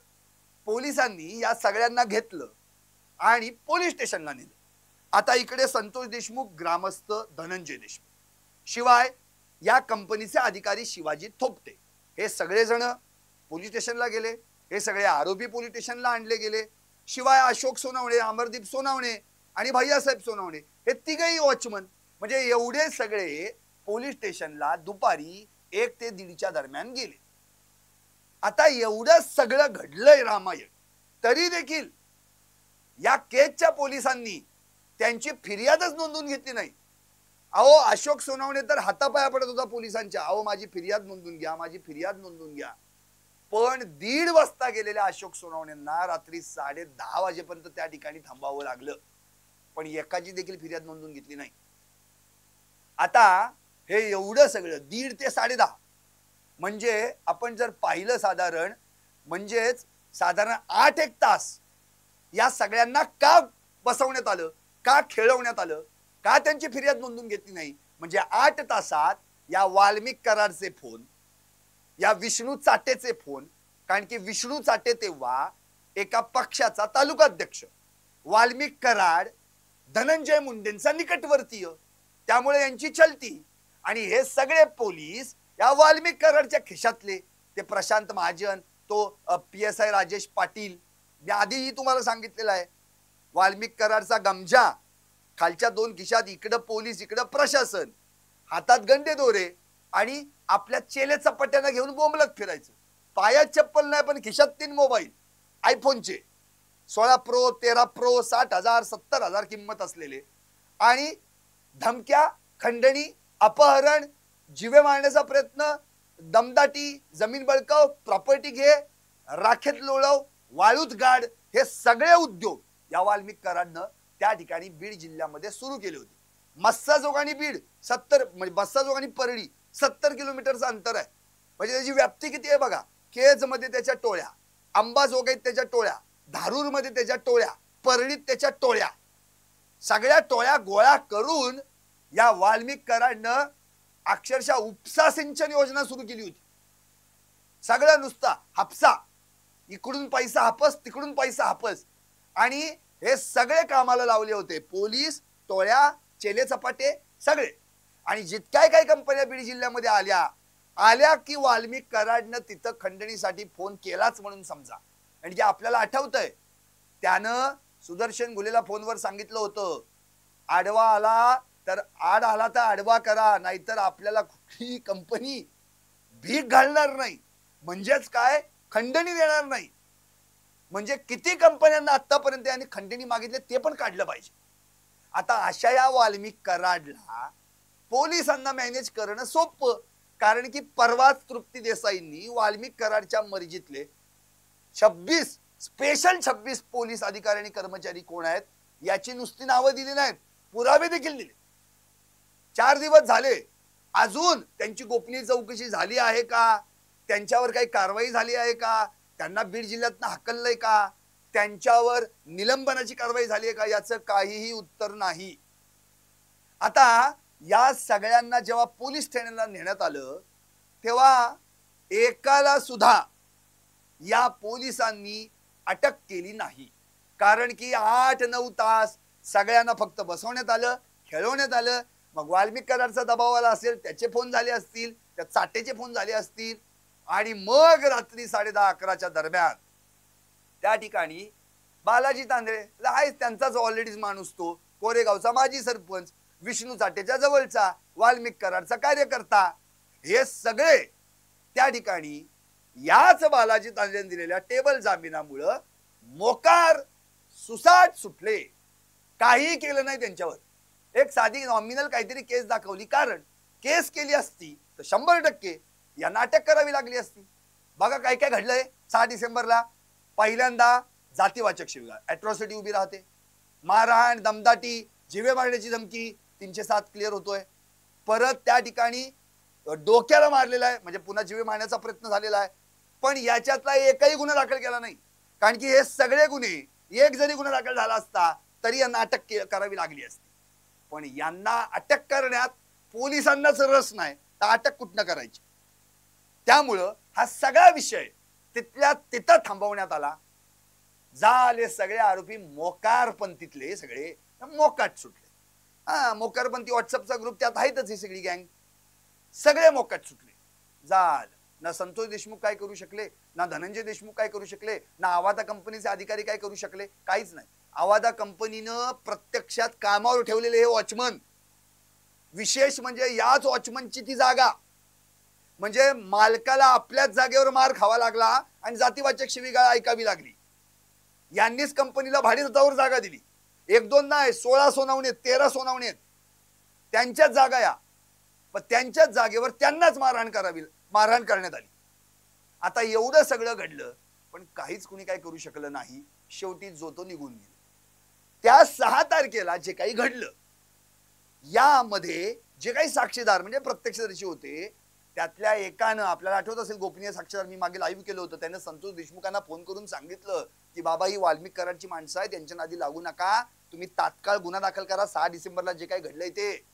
पोलिसांनी या सगळ्यांना घेतलं आणि पोलीस स्टेशनला नेलं. आता इकडे संतोष देशमुख, ग्रामस्थ धनंजय देशमुख, शिवाय या कंपनीचे अधिकारी शिवाजी थोपटे हे सगळेजण पोलीस स्टेशनला गेले, हे सगळे आरोपी पोलीस स्टेशनला आणले गेले. शिवाय अशोक सोनवणे, अमरदीप सोनवणे आणि भैयासाहेब सोनवणे हे तिघही वॉचमन, म्हणजे एवढे सगळे पोलीस स्टेशनला दुपारी 1 ते 1:30च्या दरम्यान गेले. आता एवढं सगळं घडलंय रामायण, तरी देखील या केजच्या पोलिसांनी त्यांची फिर्यादच नोंदवून घेतली नाही. अहो अशोक सोनवणे तर हातापाया पडत होता पोलिसांच्या, अहो माझी फिर्याद नोंदवून घ्या, माझी फिर्याद नोंदवून घ्या. पण 1:30 वाजता गेलेल्या अशोक सोनवणेंना रात्री 10:30 वाजेपर्यंत त्या ठिकाणी थांबावं लागलं, पण एकाची देखील फिर्याद नोंदवून घेतली नाही. आता हे एवढं सगळं 1:30 ते 10:30 म्हणजे आपण जर पाहिलं साधारण, म्हणजेच साधारण 8 तास या सगळ्यांना का बसवण्यात आलं, का खेळवण्यात आलं, का त्यांची फिर्याद नोंदवून घेतली नाही. म्हणजे 8 तासात या वाल्मिक कराडचे फोन, या विष्णू चाटेचे फोन, कारण की विष्णू चाटे तेव्हा एका पक्षाचा तालुका अध्यक्ष, वाल्मिक कराड धनंजय मुंडेंचा निकटवर्तीय, त्यामुळे यांची चलती. आणि हे सगळे पोलीस या वाल्मिक कराडच्या खिशातले, ते प्रशांत महाजन, तो PSI राजेश पाटील, मी आधीही तुम्हाला सांगितलेलं आहे, वाल्मिक कराडचा गमजा, खालच्या 2 खिशात इकडं पोलीस इकडं प्रशासन, हातात गंडे दोरे आणि आपल्या चेले चपाट्यानं घेऊन बोंबलत फिरायचं. पायात चप्पल नाही पण खिशात 3 मोबाईल आयफोनचे, 16 प्रो 13 प्रो 60,000 70,000 किंमत असलेले, आणि धमक्या, खंडणी, अपहरण, जीवे मारण्याचा प्रयत्न, दमदाटी, जमीन बळकाव, प्रॉपर्टी घे, राखेत लोळव, वाळूत गाड, हे सगळे उद्योग या वाल्मिक कराडनं त्या ठिकाणी बीड जिल्ह्यामध्ये सुरू केले होते. मस्साजोग आणि बीड 70, म्हणजे मस्साजोग आणि परळी 70 किलोमीटरचं अंतर आहे. म्हणजे त्याची व्याप्ती किती आहे बघा. केज मध्ये त्याच्या टोळ्या, अंबाजोगाईत त्याच्या टोळ्या, धारूर मध्ये त्याच्या टोळ्या, परळीत त्याच्या टोळ्या, सगळ्या टोळ्या गोळा करून या वाल्मिक कराडनं अक्षरशः उपसा सिंचन योजना सुरू केली होती. सगळं नुसता हापसा, इकडून पैसा हापस, तिकडून पैसा हापस, आणि हे सगळे कामाला लावले होते पोलीस, टोळ्या, चेले चपाटे सगळे. आणि जितक्या काही कंपन्या बीड जिल्ह्यामध्ये आल्या की वाल्मिक कराडनं तिथं खंडणीसाठी फोन केलाच म्हणून समजा. आणि जे आपल्याला आठवतंय, त्यानं सुदर्शन घुलेला फोनवर सांगितलं होतं, आडवा आला तर आडवा करा, नाहीतर आपल्याला कुठली कंपनी भीक घालणार नाही, म्हणजेच काय, खंडणी देणार नाही. म्हणजे किती कंपन्यांना आतापर्यंत यांनी खंडणी मागितले ते पण काढलं पाहिजे. आता अशा या वाल्मिक कराडला पोलिसांना मॅनेज करणं सोपं, कारण की परवाच तृप्ती देसाईंनी वाल्मिक कराडच्या मर्जीतले 26 पोलीस अधिकारी आणि कर्मचारी कोण आहेत याची नुसती नावं दिली नाहीत, पुरावे देखील दिले. 4 दिवस झाले, अजून त्यांची गोपनीय चौकशी झाली आहे का, त्यांच्यावर काही कारवाई झाली आहे का, त्यांना बीड जिल्ह्यातनं हकललंय का, त्यांच्यावर निलंबनाची कारवाई झाली आहे का, याचं काहीही उत्तर नाही. आता या सगळ्यांना जेव्हा पोलीस ठाण्याला नेण्यात आलं तेव्हा एकाला सुद्धा या पोलिसांनी अटक केली नाही, कारण की 8-9 तास सगळ्यांना फक्त बसवण्यात आलं, खेळवण्यात आलं. मग वाल्मिक कराडचा दबाव आला असेल, त्याचे फोन झाले असतील, त्या चाटेचे फोन झाले असतील, आणि मग रात्री 10:30-11च्या दरम्यान त्या ठिकाणी बालाजी तांदळे आहेच, त्यांचाच ऑलरेडीच माणूस, तो कोरेगावचा माजी सरपंच, विष्णू चाटेच्या जवळचा, वाल्मिक कराडचा कार्यकर्ता, हे सगळे त्या ठिकाणी याच बालाजी तांदळे दिलेल्या टेबल जामिनामुळं मोकार सुसाट सुटले. काही केलं नाही त्यांच्यावर, एक साधी नॉमिनल काहीतरी केस दाखवली, कारण केस केली असती तर 100% यांना अटक करावी लागली असती. बघा काय काय घडलंय. 6 डिसेंबरला पहिल्यांदा जातीवाचक शिवीगाळ, अॅट्रॉसिटी उभी राहते, मारहाण, दमदाटी, जीवे मारण्याची धमकी, 307 क्लिअर होतोय. परत त्या ठिकाणी डोक्याला मारलेला आहे, म्हणजे पुन्हा जीवे मारण्याचा प्रयत्न झालेला आहे, पण याच्यातला एकही गुन्हा दाखल केला नाही, कारण की हे सगळे गुन्हे, एक जरी गुन्हा दाखल झाला असता तरी यांना अटक करावी लागली असती. पण यांना अटक करण्यात पोलिसांनाच रस नाही, तर अटक कुठनं करायची. त्यामुळं हा सगळा विषय तिथल्या तिथं थांबवण्यात आला. झाले सगळे आरोपी मोकारपंथीतले, सगळे मोकाट सुटले. मोकारपंथी व्हॉट्सअपचा ग्रुप, त्यात आहेतच ही सगळी गँग, सगळे मोक्यात सुटले. झालं. ना संतोष देशमुख काय करू शकले, ना धनंजय देशमुख काय करू शकले, ना आवादा कंपनीचे अधिकारी काय करू शकले, काहीच नाही. आवादा कंपनीनं प्रत्यक्षात कामावर ठेवलेले हे वॉचमन, विशेष म्हणजे याच वॉचमनची ती जागा, म्हणजे मालकाला आपल्याच जागेवर मार खावा लागला आणि जातीवाचक शिवीगाळ ऐकावी लागली. यांनीच कंपनीला भाडेतत्त्वावर जागा दिली. 1-2 नाही, 16 सोनावणे, 13 सोनावणे त्यांच्याच जागा या, पण त्यांच्याच जागेवर त्यांनाच मारहाण करण्यात आली. आता एवढं सगळं घडलं, पण काहीच कुणी काय करू शकलं नाही. शेवटी जो तो निघून गेला. त्या 6 तारखेला जे काही घडलं, यामध्ये जे काही साक्षीदार म्हणजे प्रत्यक्षदर्शी होते, त्यातल्या एकानं, आपल्याला आठवत असेल गोपनीय साक्षीदार, मी मागे लाईव्ह केलं होतं, त्याने संतोष देशमुखांना फोन करून सांगितलं की बाबा ही वाल्मिक कराडची माणसं आहेत, त्यांच्या नादी लागू नका, तुम्ही तात्काळ गुन्हा दाखल करा 6 डिसेंबरला जे काही घडलंय ते.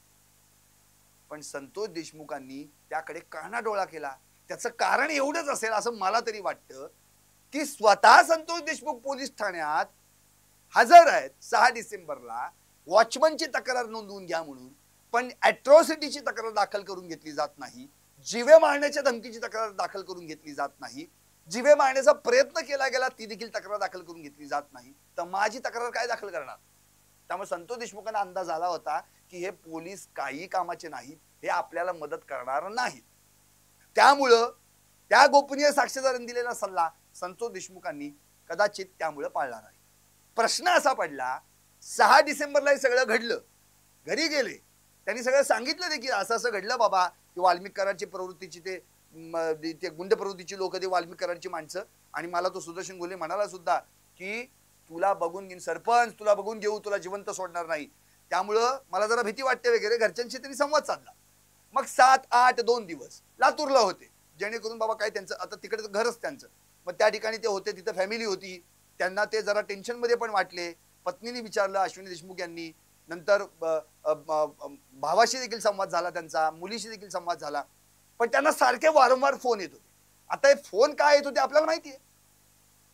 पण संतोष देशमुखांनी त्याकडे कानाडोळा केला. त्याचं कारण एवढंच असेल असं मला तरी वाटतं की स्वतः संतोष देशमुख पोलीस ठाण्यात हजर आहेत 6 डिसेंबरला, वॉचमनची तक्रार नोंदवून घ्या म्हणून, पण अॅट्रॉसिटीची तक्रार दाखल करून घेतली जात नाही, जीवे मारण्याच्या धमकीची तक्रार दाखल करून घेतली जात नाही, जीवे मारण्याचा प्रयत्न केला गेला ती देखील तक्रार दाखल करून घेतली जात नाही, तर माझी तक्रार काय दाखल करणार. त्यामुळे संतोष देशमुखांना अंदाज आला होता की हे पोलीस काही कामाचे नाहीत, हे आपल्याला मदत करणार नाहीत. त्यामुळं त्या गोपनीय साक्षीदारांनी दिलेला सल्ला संतोष देशमुखांनी कदाचित त्यामुळे पाळला नाही. प्रश्न असा पडला, 6 डिसेंबरला हे सगळं घडलं, घरी गेले, त्यांनी सगळं सांगितलं देखील असं असं घडलं बाबा, की वाल्मिक कराडची प्रवृत्तीची ते गुंड प्रवृत्तीची लोक, ते वाल्मिक कराडची माणसं. आणि मला तो सुदर्शन घुले म्हणाला सुद्धा की तुला बघून घेईन सरपंच, तुला बघून घेऊ, तुला जिवंत सोडणार नाही, त्यामुळं मला जरा भीती वाटते वगैरे. घरच्यांशी त्यांनी संवाद साधला. मग 7, 8, 2 दिवस लातूरला होते, जेणेकरून बाबा काय त्यांचं आता तिकडे घरच त्यांचं, मग त्या ठिकाणी ते होते, तिथं फॅमिली होती, त्यांना ते जरा टेन्शन मध्ये पण वाटले. पत्नीने विचारलं अश्विनी देशमुख यांनी, नंतर भावाशी देखील संवाद झाला त्यांचा, मुलीशी देखील संवाद झाला, पण त्यांना सारखे वारंवार फोन येत होते. आता हे फोन काय येत होते आपल्याला माहिती आहे,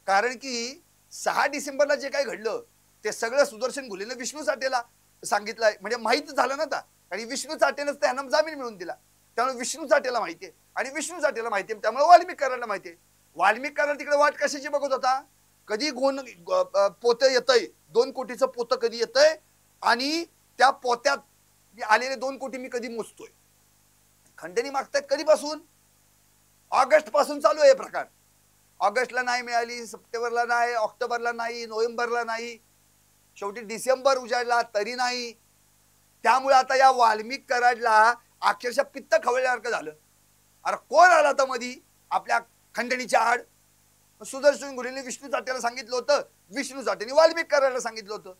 कारण की 6 डिसेंबरला जे काही घडलं ते सगळं सुदर्शन घुलेनं विष्णू साठेला सांगितलं, म्हणजे माहित झालं ना. आणि विष्णू साठेनंच त्यांना जामीन मिळवून दिला, त्यामुळे विष्णू साठेला माहिती आहे, आणि विष्णू साठेला माहिती आहे, त्यामुळे वाल्मिक कराडला माहिती आहे. वाल्मिक कराड तिकडे वाट कशाची बघत होता, कधी पोतं येतंय, 2 कोटीचं पोतं कधी येतंय, आणि त्या पोत्यात आलेले 2 कोटी मी कधी मोजतोय. खंडणी मागतायत कधीपासून, ऑगस्ट पासून चालू आहे प्रकार. ऑगस्टला नाही मिळाली, सप्टेंबरला नाही, ऑक्टोबरला नाही, नोव्हेंबरला नाही, शेवटी डिसेंबर उजाडला तरी नाही. त्यामुळे आता या वाल्मिक कराडला अक्षरशः पित्त खवळल्यासारखं झालं. अरे कोण आला तर मधी आपल्या खंडणीच्या आड, सुदर्शन घुलेने विष्णू साठेला सांगितलं होतं, विष्णू साठेने वाल्मिक कराडला सांगितलं होतं,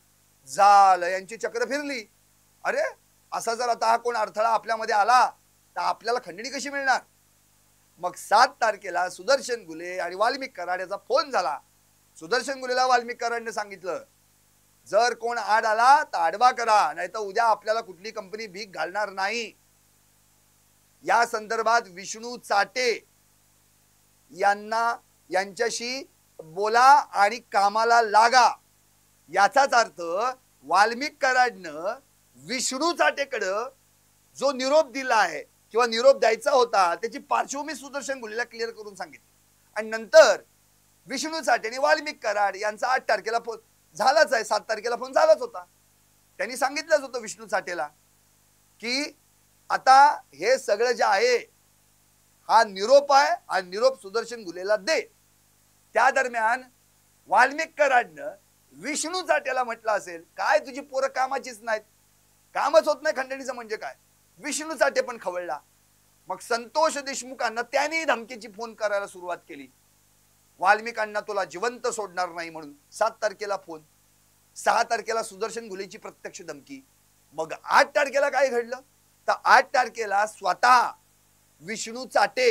झालं यांची चक्र फिरली. अरे असा जर आता हा कोण अडथळा आपल्यामध्ये आला तर आपल्याला खंडणी कशी मिळणार. मग 7 तारखेला सुदर्शन घुले आणि वाल्मिक कराड याचा फोन झाला. सुदर्शन घुलेला वाल्मिक कराडने सांगितलं, जर कोण आड आला तर आडवा करा, नाहीतर उद्या आपल्याला कुठली कंपनी भीक घालणार नाही. या संदर्भात विष्णू चाटे यांच्याशी बोला आणि कामाला लागा. याचाच अर्थ वाल्मिक कराडनं विष्णू चाटेकडं जो निरोप दिला आहे किंवा निरोप द्यायचा होता त्याची पार्श्वभूमी सुदर्शन घुलेला क्लिअर करून सांगितली. आणि नंतर विष्णू चाटेने वाल्मिक कराड यांचा 8 तारखेला फोन झालाच आहे, 7 तारखेला फोन झालाच होता. त्यांनी सांगितलंच होतं विष्णू चाटेला की आता हे सगळं जे आहे हा निरोप आहे, हा निरोप सुदर्शन घुलेला दे. त्या दरम्यान वाल्मिक कराडनं विष्णू चाटेला म्हटलं असेल, काय तुझी पोरं कामाचीच नाहीत, कामच होत नाही खंडणीचं म्हणजे काय. विष्णू चाटे पण खवळला. मग संतोष देशमुखांना त्याने धमकीची फोन करायला सुरुवात केली, वाल्मिकांना तुला जिवंत सोडणार नाही म्हणून. 7 तारखेला फोन, 6 तारखेला सुदर्शन घुलेची प्रत्यक्ष धमकी. मग 8 तारखेला काय घडलं तर 8 तारखेला स्वतः विष्णू चाटे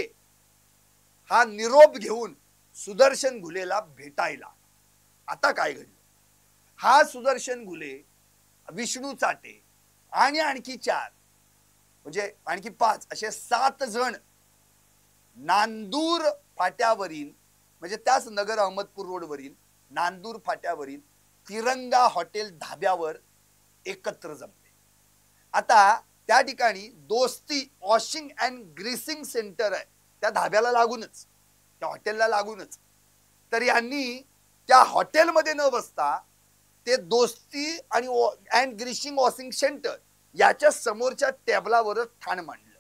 हा निरोप घेऊन सुदर्शन घुलेला भेटायला. आता काय घडलं, हा सुदर्शन घुले, विष्णू चाटे आणि आणखी 4 म्हणजे आणखी 5 असे 7 जण नांदूर फाट्यावरील, म्हणजे त्याच नगर अहमदपूर रोडवरील नांदूर फाट्यावरील तिरंगा हॉटेल धाब्यावर एकत्र जमले. आता त्या ठिकाणी दोस्ती वॉशिंग अँड ग्रीसिंग सेंटर आहे, त्या धाब्याला लागूनच, त्या हॉटेलला लागूनच. तर यांनी त्या हॉटेलमध्ये न बसता ते दोस्ती आणि अँड ग्रीसिंग वॉशिंग सेंटर याच्या समोरच्या टेबलावरच ठाण मांडलं.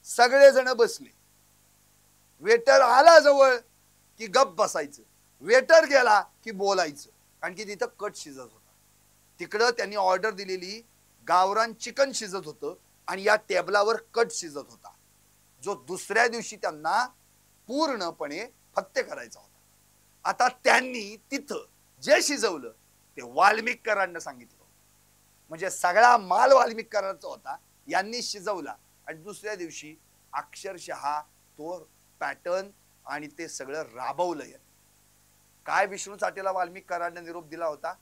सगळेजण बसले. वेटर आला जवळ की गप बसायचं, वेटर गेला की बोलायचं, कारण की तिथं कट शिजत होता. तिकडं त्यांनी ऑर्डर दिलेली गावरान चिकन शिजत होतं आणि या टेबलावर कट शिजत होता, जो दुसऱ्या दिवशी त्यांना पूर्णपणे फत्ते करायचा होता. आता त्यांनी तिथं जे शिजवलं ते वाल्मिकरांना सांगितलं. म्हणजे सगळा माल वाल्मिकरांचा होता, यांनी शिजवला आणि दुसऱ्या दिवशी अक्षरशः तो पॅटर्न आणि ते सगळं राबवलं. यांनी काय विष्णू चाटेला वाल्मिकरांना निरोप दिला होता,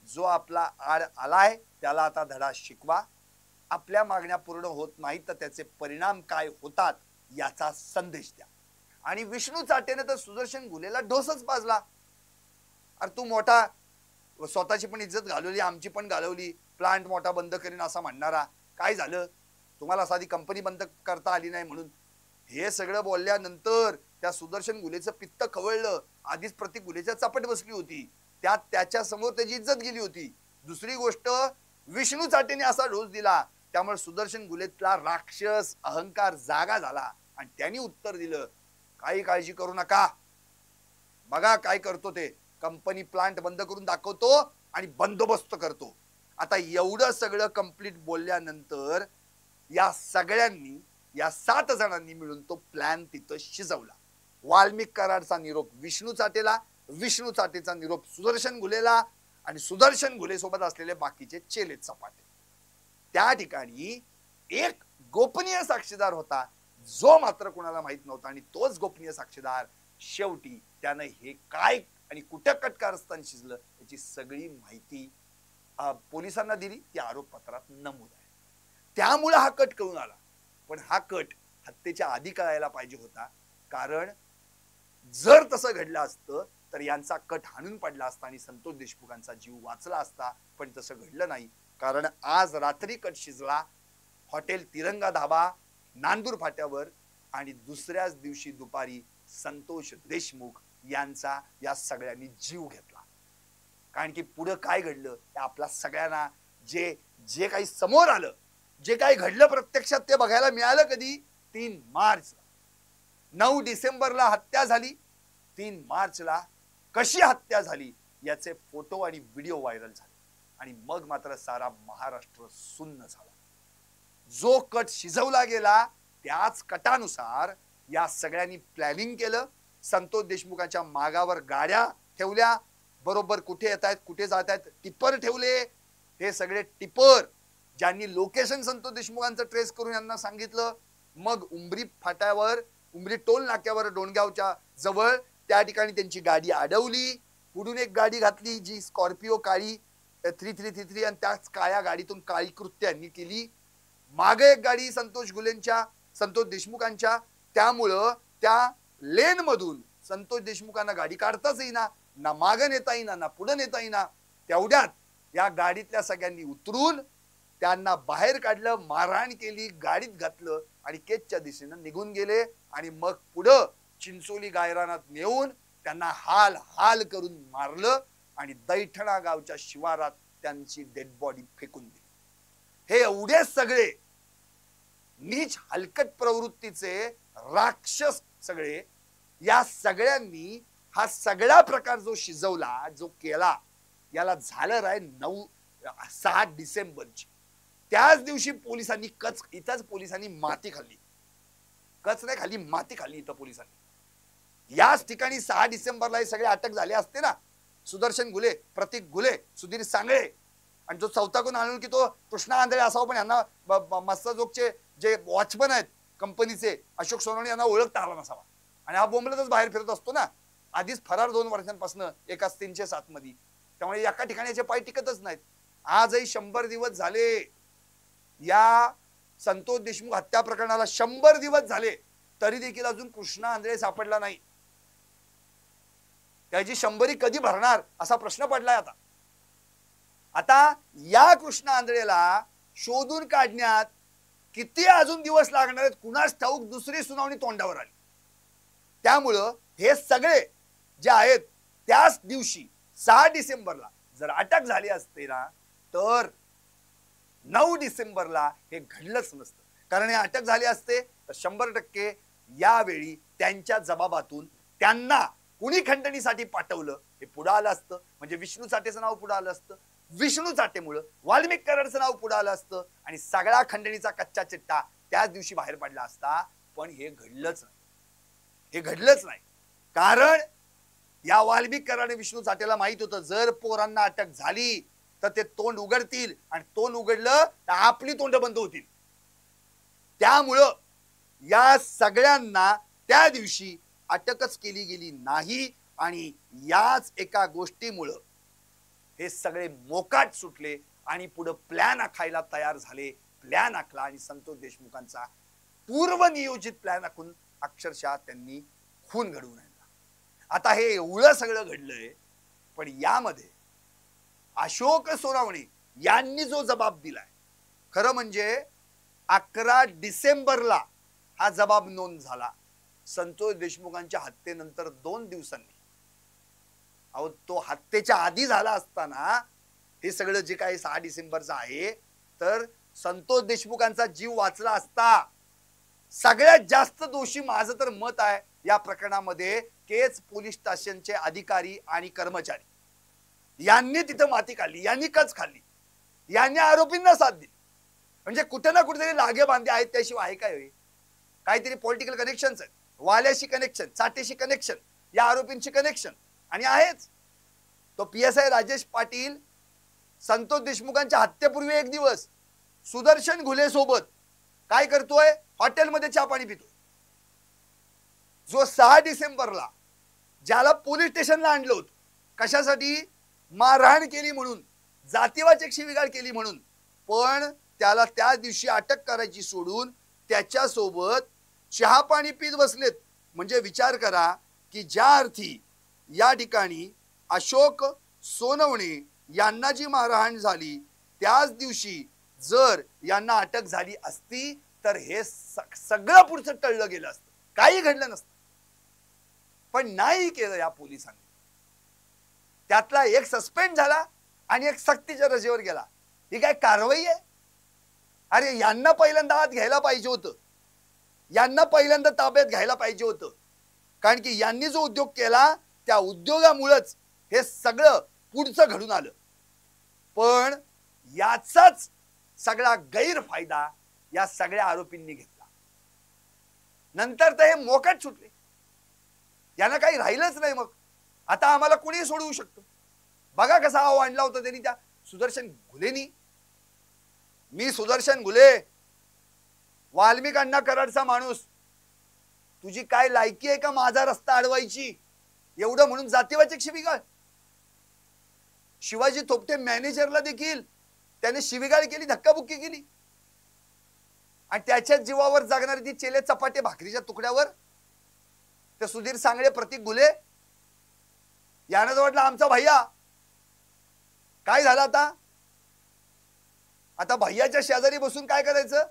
जो आपला आड आलाय त्याला आता धडा शिकवा, आपल्या मागण्या पूर्ण होत नाहीत तर त्याचे परिणाम काय होतात याचा संदेश द्या. आणि विष्णू चाटेने तर सुदर्शन घुलेला ढोसच पाजला. अरे तू मोठा, स्वतःची पण इज्जत घालवली, आमची पण घालवली, प्लांट मोठा बंद करीन असा म्हणणारा, काय झालं तुम्हाला साधी कंपनी बंद करता आली नाही म्हणून? हे सगळं बोलल्यानंतर त्या सुदर्शन घुलेचं पित्त खवळलं. आधीच प्रतीक घुलेच्या चपट बसली होती, त्यात त्याच्या समोर त्याची इज्जत गेली होती. दुसरी गोष्ट, विष्णू चाटेने असा ढोस दिला, त्यामुळे सुदर्शन घुलेतला राक्षस अहंकार जागा झाला आणि त्यांनी उत्तर दिलं, काही काळजी करू नका, बघा काय करतो ते, कंपनी प्लांट बंद करून दाखवतो आणि बंदोबस्त करतो. आता एवढं सगळं कंप्लीट बोलल्यानंतर या सगळ्यांनी, या 7 जणांनी मिळून तो प्लॅन तिथं शिजवला. वाल्मिक कराडचा निरोप विष्णू चाटेला, विष्णू चाटेचा निरोप सुदर्शन घुलेला आणि सुदर्शन घुले सोबत असलेले बाकीचे चेले चपाटे. त्या ठिकाणी एक गोपनीय साक्षीदार होता, जो मात्र कोणाला माहित नव्हता आणि तोच गोपनीय साक्षीदार शेवटी त्यानं हे काय आणि कुठे कटकारस्थान शिजलं याची सगळी माहिती पोलिसांना दिली, ती आरोपपत्रात नमूद आहे. त्यामुळे हा कट कळून आला. पण हा कट हत्येच्या आधी कळायला पाहिजे होता, कारण जर तसं घडलं असतं तर यांचा कट हाणून पडला असता आणि संतोष देशमुखांचा जीव वाचला असता. पण तसं घडलं नाही, कारण आज रात्री कट शिजला हॉटेल तिरंगा धाबा नांदूर फाट्यावर आणि दुसऱ्याच दिवशी दुपारी संतोष देशमुख यांचा या सगळ्यांनी जीव घेतला. कारण की पुढे काय घडलं ते आपल्या सगळ्यांना जे जे काही समोर आलं, जे काही घडलं प्रत्यक्षात ते बघायला मिळालं कधी? 3 मार्च. 9 डिसेंबरला हत्या झाली, 3 मार्चला कशी हत्या झाली याचे फोटो आणि व्हिडिओ व्हायरल झाले आणि मग मात्र सारा महाराष्ट्र सुन्न झाला. जो कट शिजवला गेला त्याच कटानुसार या सगळ्यांनी प्लॅनिंग केलं. संतोष देशमुखांच्या मागावर गाड्या ठेवल्या, बरोबर कुठे येत आहेत कुठे जात आहेत टिपर ठेवले. हे सगळे टिपर ज्यांनी लोकेशन संतोष देशमुखांचं ट्रेस करून यांना सांगितलं, मग उंबरी फाट्यावर, उंबरी टोल नाक्यावर डोणगावच्या जवळ त्या ठिकाणी त्यांची गाडी अडवली. पुढून एक गाडी घातली जी स्कॉर्पिओ काळी 3333 आणि त्याच काळ्या गाडीतून काळी कृत्यांनी केली. मागे एक गाडी संतोष देशमुखांच्या, त्यामुळं त्या लेन मधून संतोष देशमुखांना गाडी काढताच येईना, ना मागे नेता येईना ना पुढे नेता येईना. तेवढ्यात या गाडीतल्या सगळ्यांनी उतरून त्यांना बाहेर काढलं, मारहाण केली, गाडीत घातलं आणि केजच्या दिशेनं निघून गेले. आणि मग पुढं चिंचोली गायरानात नेऊन त्यांना हाल हाल करून मारलं आणि दैठणा गावच्या शिवारात त्यांची डेड बॉडी फेकून दिली. हे एवढे सगळे नीच हलकट प्रवृत्तीचे राक्षस सगळे, या सगळ्यांनी हा सगळा प्रकार जो शिजवला, जो केला, याला झालं राय 6 डिसेंबरची. त्याच दिवशी पोलिसांनी इथंच पोलिसांनी माती खाल्ली. कच नाही खाल्ली, माती खाल्ली इथं पोलिसांनी. याच ठिकाणी 6 डिसेंबरला हे सगळे अटक झाले असते ना, सुदर्शन घुले, प्रतीक घुले, सुधीर सांगळे आणि जो चौथा कोण आणून की तो कृष्णा आंधळे असावा, पण यांना मस्ताजोगचे जे वॉचमन आहेत कंपनीचे अशोक सोनवणे यांना ओळखता आला नसावा. आणि हा बोंबलतच बाहेर फिरत असतो ना, आधीच फरार 2 वर्षांपासून एकाच 307 मध्ये, त्यामुळे एका ठिकाणी याचे पाय टिकतच नाहीत. आजही 100 दिवस झाले या संतोष देशमुख हत्या प्रकरणाला, 100 दिवस झाले तरी देखील अजून कृष्णा आंधळे सापडला नाही. त्याची 100 कधी भरणार असा प्रश्न पडलाय आता या कृष्णा आंधळेला शोधून काढण्यात किती अजून दिवस लागणार आहेत कुणास ठाऊक, दुसरी सुनावणी तोंडावर आली. त्यामुळं हे सगळे जे आहेत त्याच दिवशी 6 डिसेंबरला जर अटक झाली असते ना, तर 9 डिसेंबरला हे घडलंच नसतं. कारण हे अटक झाले असते तर 100% यावेळी त्यांच्या जबाबातून त्यांना कुणी खंडणीसाठी पाठवलं हे पुढे आलं असतं. म्हणजे विष्णू चाटेचं नाव पुढे आलं असतं. विष्णू चाटेमुळे वाल्मिक कराडचं नाव पुढे आलं असतं आणि सगळा खंडणीचा कच्चा चिट्टा त्याच दिवशी बाहेर पडला असता. पण हे घडलंच नाही. हे घडलंच नाही. कारण या वाल्मिक कराड आणि विष्णू चाटेला माहित होतं जर पोरांना अटक झाली तर ते तोंड उघडतील आणि तोंड उघडलं तर आपली तोंड बंद होतील. त्यामुळं या सगळ्यांना त्या दिवशी अटकच केली गेली नाही आणि याच एका गोष्टीमुळं हे सगळे मोकाट सुटले आणि पुढे प्लॅन आखायला तयार झाले. प्लॅन आखला आणि संतोष देशमुखांचा पूर्वनियोजित प्लॅन आखून अक्षरशः त्यांनी खून घडवून आणला. आता हे एवढं सगळं घडलंय, पण यामध्ये अशोक सोनवणे यांनी जो जबाब दिलाय, खरं म्हणजे 11 डिसेंबरला हा जबाब नोंद झाला. संतोष देशमुखांच्या हत्येनंतर 2 दिवसांनी. अहो तो हत्येच्या आधी झाला असताना हे सगळं जे काही 6 डिसेंबरचं आहे तर संतोष देशमुखांचा जीव वाचला असता. सगळ्यात जास्त दोषी माझं तर मत आहे या प्रकरणामध्ये केज पोलीस स्टेशनचे अधिकारी आणि कर्मचारी यांनी तिथं माती खाल्ली, यांनी कच खाल्ली, यांनी आरोपींना साथ दिली. म्हणजे कुठे ना कुठेतरी लागे बांधे आहेत. त्याशिवाय आहे काय? काहीतरी पॉलिटिकल कनेक्शन्स आहेत. वाल्याशी कनेक्शन, चाटेशी कनेक्शन, या आरोपींची कनेक्शन आणि आहेच. तो PSI राजेश पाटील संतोष देशमुखांच्या हत्येपूर्वी एक दिवस सुदर्शन घुले सोबत काय करतोय? हॉटेलमध्ये चहा पाणी पितोय. जो 6 डिसेंबरला ज्याला पोलीस स्टेशनला आणलं होतं कशासाठी? मारहाण केली म्हणून, जातीवाचक शिवीगाळ केली म्हणून. पण त्याला त्या दिवशी अटक करायची सोडून त्याच्यासोबत चहा पाणी पीत बसलेत. म्हणजे विचार करा की ज्या अर्थी या ठिकाणी अशोक सोनवणे यांना जी मारहाण झाली त्याच दिवशी जर यांना अटक झाली असती तर हे सगळं पुढचं टळलं गेलं असतं, काही घडलं नसतं. पण नाही केलं या पोलिसांनी. त्यातला एक सस्पेंड झाला आणि एक सक्तीच्या रजेवर गेला. ही काय कारवाई आहे? अरे यांना पहिल्यांदा हात घ्यायला पाहिजे होतं, यांना पहिल्यांदा ताब्यात घ्यायला पाहिजे होतं. कारण की यांनी जो उद्योग केला त्या उद्योगामुळेच हे सगळं पुढचं घडून आलं. पण याचाच सगळा गैरफायदा या सगळ्या आरोपींनी घेतला. नंतर तर हे मोकाट सुटले. यांना काही राहिलंच नाही. मग आता आम्हाला कोणी सोडवू शकतो? बघा कसा आव आणला होता त्यांनी त्या सुदर्शन घुलेनी. मी सुदर्शन घुले, वाल्मिक अण्णा कराडचा माणूस, तुझी काय लायकी आहे का माझा रस्ता अडवायची? एवढं म्हणून जातीवाचक शिवीगाळ. शिवाजी थोपटे मॅनेजरला देखील त्याने शिवीगाळ केली, धक्काबुक्की केली. आणि त्याच्याच जीवावर जगणारे ती चेले चपाटे भाकरीच्या तुकड्यावर ते सुधीर सांगळे, प्रतीक घुले यानं जो वाटलं आमचा भैया. काय झालं आता? आता भैयाच्या शेजारी बसून काय करायचं?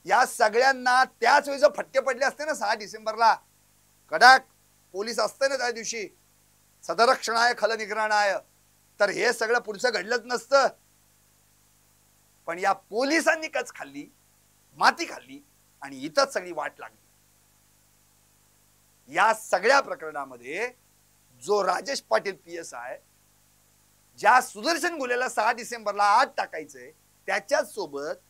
या सगळ्यांना त्याच वेळी फटके पडले असते ना 6 डिसेंबरला, कडक पोलीस असते ना त्या दिवशी, सदरक्षणाय खल निग्रहणाय, तर हे सगळं पुढचं घडलंच नसतं. पण या पोलिसांनी कच खाल्ली, माती खाल्ली आणि इथंच सगळी वाट लागली. या सगळ्या प्रकरणामध्ये जो राजेश पाटील PSI ज्या सुदर्शन घुलेला 6 डिसेंबरला आत टाकायचंय त्याच्याच सोबत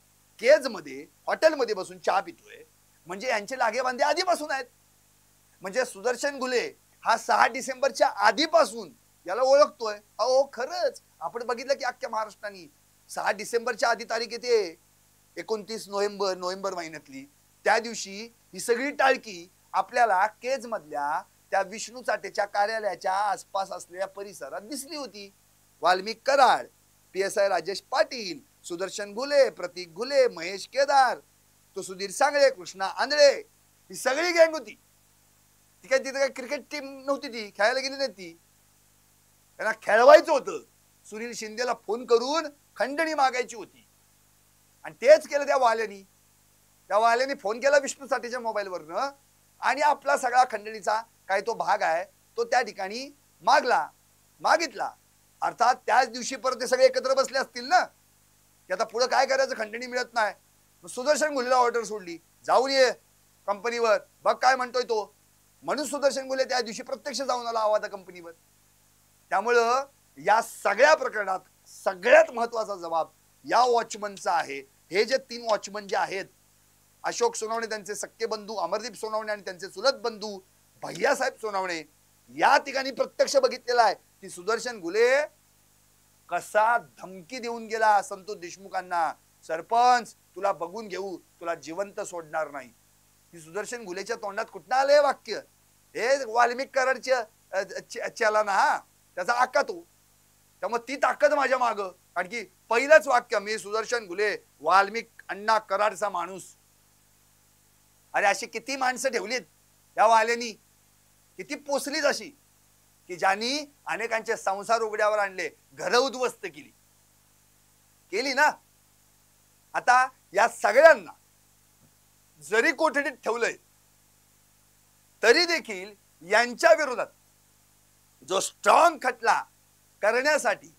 केज मध्ये हॉटेलमध्ये बसून चहा पितोय, म्हणजे यांचे लागेबांधे आधीपासून आहेत. म्हणजे सुदर्शन घुले हा 6 डिसेंबरच्या आधीपासून याला ओळखतोय. अहो खरंच आपण बघितलं की अख्ख्या महाराष्ट्राने 6 डिसेंबरच्या आधी तारीख येते 29 नोव्हेंबर महिन्यातली. त्या दिवशी ही सगळी टाळकी आपल्याला केज मधल्या त्या विष्णू चाटेच्या कार्यालयाच्या आसपास असलेल्या परिसरात दिसली होती. वाल्मिक कराड, PSI राजेश पाटील, सुदर्शन घुले, प्रतीक घुले, महेश केदार, तो सुधीर सांगळे, कृष्णा आंधळे, ही सगळी गँग होती. ती काय तिथे काय क्रिकेट टीम नव्हती, ती खेळायला गेली नाही. ती त्यांना खेळवायचं होतं. सुनील शिंदेला फोन करून खंडणी मागायची होती. आणि तेच केलं त्या वाल्यानी फोन केला विष्णू साठेच्या मोबाईलवरनं आणि आपला सगळा खंडणीचा काय तो भाग आहे तो त्या ठिकाणी मागितला. अर्थात त्याच दिवशी परत ते सगळे एकत्र बसले असतील ना की आता पुढे काय करायचं, खंडणी मिळत नाही. सुदर्शन घुलेला ऑर्डर सोडली, जाऊन ये कंपनीवर बघ काय म्हणतोय तो. म्हणून सुदर्शन घुले त्या दिवशी प्रत्यक्ष जाऊन आला आवादा कंपनीवर. त्यामुळं या सगळ्या प्रकरणात सगळ्यात महत्वाचा जबाब या वॉचमनचा आहे. हे जे 3 वॉचमन जे आहेत, अशोक सोनवणे त्यांचे सख्खे बंधू, अमरदीप सोनवणे आणि त्यांचे चुलत बंधू भैयासाहेब सोनवणे, या ठिकाणी प्रत्यक्ष बघितलेला आहे की सुदर्शन घुले कसा धमकी देऊन गेला संतोष देशमुखांना, सरपंच तुला बघून घेऊ, तुला जिवंत सोडणार नाही. ही सुदर्शन घुलेच्या तोंडात कुठं आलंय वाक्य? हे वाल्मिक कराडच्या चलन हा त्याचा आक्का तो. त्यामुळे ती ताकद माझ्या माग, कारण की पहिलंच वाक्य, मी सुदर्शन घुले वाल्मिक अण्णा कराडचा माणूस. अरे अशी किती माणसं ठेवलीत या वाल्यानी, किती पोचलीच अशी की ज्यांनी अनेकांचे संसार उघड्यावर आणले, घर उद्ध्वस्त केली ना. आता या सगळ्यांना जरी कोठडीत ठेवलंय तरी देखील यांच्या विरोधात जो स्ट्रॉंग खटला करण्यासाठी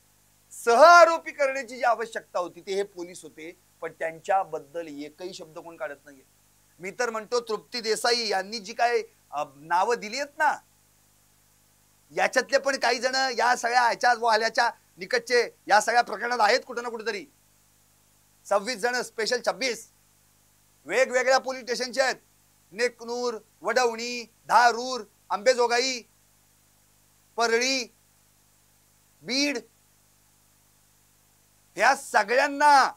सह आरोपी करण्याची जी आवश्यकता होती ते हे पोलीस होते, पण त्यांच्याबद्दल एकही शब्द कोण काढत नाहीये. मी तर म्हणतो तृप्ती देसाई यांनी जी काय नावं दिली आहेत ना, याच्यातले पण काही जण या सगळ्या ह्याच्या वाल्याच्या निकटचे या सगळ्या प्रकरणात आहेत कुठं ना कुठेतरी. 26 जण स्पेशल 26 वेगवेगळ्या पोलीस स्टेशनचे आहेत. नेकनूर, वडवणी, धारूर, अंबेजोगाई, परळी, बीड, या सगळ्यांना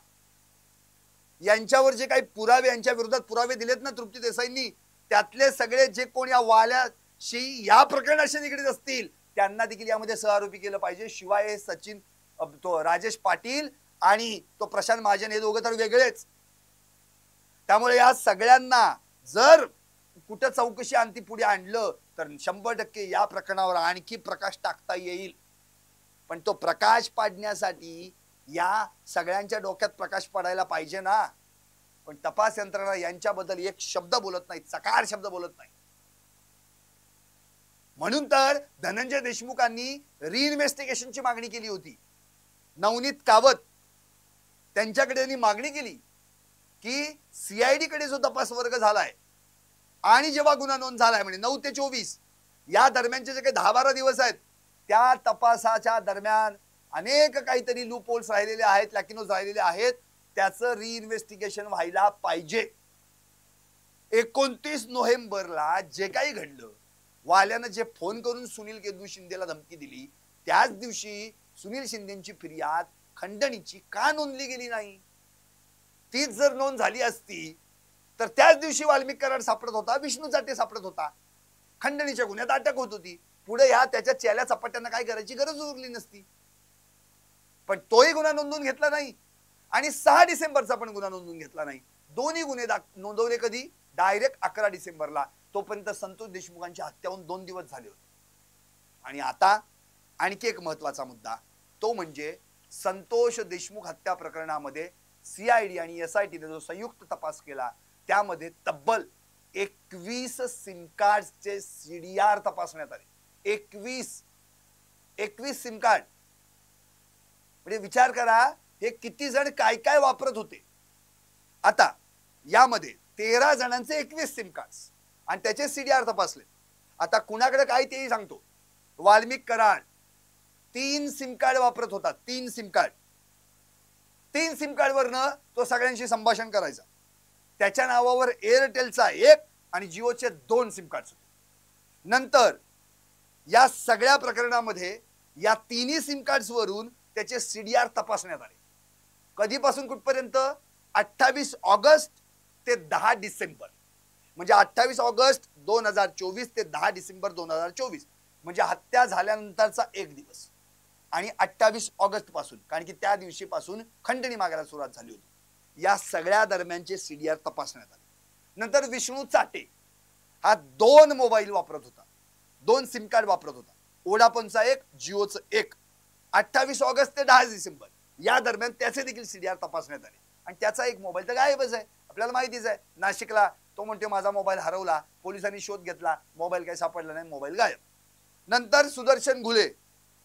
यांच्यावर जे काही पुरावे, यांच्या विरोधात पुरावे दिलेत ना तृप्ती देसाईंनी, त्यातले सगळे जे कोण या वाल्याशी या प्रकरणाशी निगडीत असतील त्यांना देखील यामध्ये सहआरोपी केलं पाहिजे. शिवाय सचिन, तो राजेश पाटील आणि तो प्रशांत महाजन हे दोघं तर वेगळेच. त्यामुळे या सगळ्यांना जर कुठं चौकशी अंती पुढे आणलं तर 100% या प्रकरणावर आणखी प्रकाश टाकता येईल. पण तो प्रकाश पाडण्यासाठी या सगळ्यांच्या डोक्यात प्रकाश पडायला पाहिजे ना. पण तपास यंत्रणा यांच्याबद्दल एक शब्द बोलत नाही, चकार शब्द बोलत नाही. म्हणून तर धनंजय देशमुखांनी रिइन्व्हेस्टिगेशनची मागणी केली होती. नवनीत कावत त्यांच्याकडे त्यांनी मागणी केली की सीआयडी कडे जो तपास वर्ग झालाय आणि जेव्हा गुन्हा नोंद झालाय म्हणजे 9 ते 24 या दरम्यानचे जे काही 10-12 दिवस आहेत, त्या तपासाच्या दरम्यान अनेक काहीतरी लूप होल्स राहिलेले आहेत, लॅकिनोज राहिलेले आहेत, त्याचं रिइन्व्हेस्टिगेशन व्हायला पाहिजे. 29 नोव्हेंबरला जे काही घडलं, वाल्यानं जे फोन करून सुनील केदू शिंदेला धमकी दिली, त्याच दिवशी सुनील शिंदेची फिर्याद खंडणीची का नोंदली गेली नाही? तीच जर नोंद झाली असती तर त्याच दिवशी वाल्मिक कराड सापडत होता, विष्णू साठे सापडत होता, खंडणीच्या गुन्ह्यात अटक होत होती. पुढे ह्या त्याच्या चेल्या चपाट्यांना काय करायची गरज उरली नसती. पण तोही गुन्हा नोंदवून घेतला नाही आणि 6 डिसेंबरचा पण गुन्हा नोंदवून घेतला नाही. दोन्ही गुन्हे नोंदवले कधी? डायरेक्ट 11 डिसेंबरला. तोपर्यंत संतोष देशमुखांची हत्या होऊन 2 दिवस झाले होते. आणि आता आणखी एक महत्वाचा मुद्दा, तो म्हणजे संतोष देशमुख हत्या प्रकरणामध्ये सीआयडी आणि एसआयटीने जो संयुक्त तपास केला त्यामध्ये तब्बल 21 सिम कार्डचे सीडीआर तपासण्यात आले. 21 सिम कार्ड. म्हणजे विचार करा हे किती जण काय काय वापरत होते. आता यामध्ये 13 जणांचे 21 सिम कार्ड्स आणि त्याचे सीडीआर तपासले. आता कुणाकडे काय तेही सांगतो. वाल्मिक कराड 3 सिम कार्ड वापरत होता. 3 सिम कार्ड. 3 सिम कार्ड वरनं तो सगळ्यांशी संभाषण करायचा. त्याच्या नावावर एअरटेलचा 1 आणि जिओचे 2 सिम कार्ड होते. नंतर या सगळ्या प्रकरणामध्ये या 3 सिम कार्ड्स वरून त्याचे सीडीआर तपासण्यात आले. कधीपासून कुठपर्यंत? 28 ऑगस्ट ते 10 डिसेंबर. म्हणजे 28 ऑगस्ट 2024 ते 10 डिसेंबर 2024 म्हणजे हत्या झाल्यानंतरचा 1 दिवस. आणि 28 ऑगस्ट पासून, कारण की त्या दिवशीपासून खंडणी मागायला सुरुवात झाली होती, या सगळ्या दरम्यानचे सीडीआर तपासण्यात आले. नंतर विष्णू चाटे हा 2 मोबाईल वापरत होता, 2 सिम कार्ड वापरत होता. वोडाफोनचा 1, जिओचं 1. 28 ऑगस्ट ते 10 डिसेंबर या दरम्यान त्याचे देखील सीडीआर तपासण्यात आले. आणि त्याचा एक मोबाईल तर गायबच आहे, आपल्याला माहितीच आहे. नाशिकला तो म्हणतो माझा मोबाईल हरवला, पोलिसांनी शोध घेतला, मोबाईल काही सापडला नाही, मोबाईल गायब. नंतर सुदर्शन घुले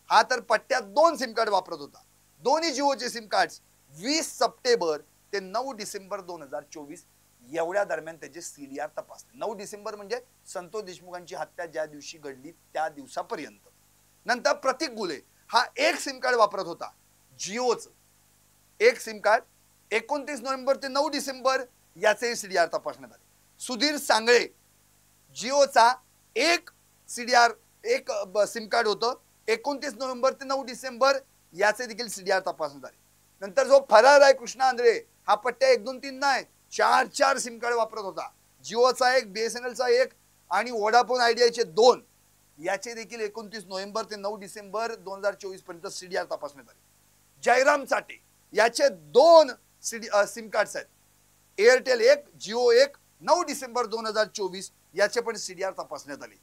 हा तर पट्ट्यात 2 सिम कार्ड वापरत होता, दोन्ही जिओचे सिम कार्ड. 20 सप्टेंबर ते 9 डिसेंबर 2024 एवढ्या दरम्यान त्याचे सीडीआर तपासले. 9 डिसेंबर म्हणजे संतोष देशमुखांची हत्या ज्या दिवशी घडली त्या दिवसापर्यंत. नंतर प्रतीक गुले हा एक सिम कार्ड वापरत होता, जिओच एक सिम कार्ड. 29 नोव्हेंबर ते 9 डिसेंबर याचे सीडीआर तपासण्यात आले. सुधीर सांगळे जिओचा एक सीडीआर एक सिम कार्ड होतं. 29 नोव्हेंबर ते 9 डिसेंबर याचे देखील सीडीआर तपासण्यात आले. नंतर जो फरार आहे कृष्णा आंधळे हा पट्ट्या 1 2 3 नाही 4 सिम कार्ड वापरत होता. जिओचा एक, बीएसएनएलचा एक आणि वोडाफोन आयडियाचे 2. याचे देखील 29 नोव्हेंबर ते 9 डिसेंबर 2024 पर्यंत सीडीआर तपासण्यात आले. जयराम चाटे याचे 2 सिम कार्ड्स आहेत, एअरटेल एक, जिओ एक. 9 डिसेंबर 2024 याचे पण सीडीआर तपासण्यात आले.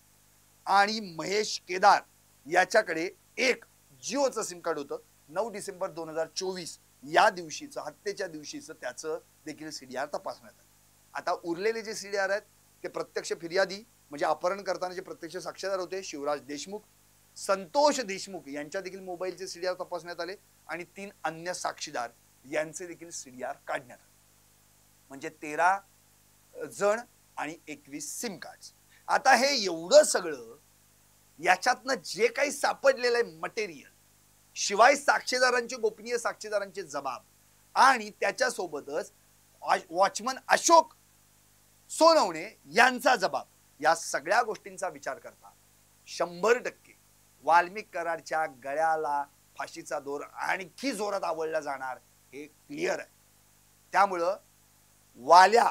आणि महेश केदार याच्याकडे एक जिओचं सिम कार्ड होतं. 9 डिसेंबर 2024 या दिवशीचं, हत्येच्या दिवशीचं त्याचं देखील सीडीआर तपासण्यात आलं. आता उरलेले जे सीडीआर आहेत ते प्रत्यक्ष फिर्यादी म्हणजे अपहरण करताना जे प्रत्यक्ष साक्षीदार होते शिवराज देशमुख, संतोष देशमुख यांच्या देखील मोबाईलचे सीडीआर तपासण्यात आले आणि 3 अन्य साक्षीदार यांचे देखील सीडीआर काढण्यात आले. म्हणजे 13 जण आणि 21 सिम कार्ड. आता हे एवढं सगळं याच्यातनं जे काही सापडलेलं आहे मटेरियल, शिवाय साक्षीदारांचे, गोपनीय साक्षीदारांचे जबाब आणि त्याच्यासोबतच वॉचमन अशोक सोनवणे यांचा जबाब, या सगळ्या गोष्टींचा विचार करता 100% वाल्मिक कराडच्या गळ्याला फाशीचा दोर आणखी जोरात आवळला जाणार हे क्लिअर आहे. त्यामुळं वाल्या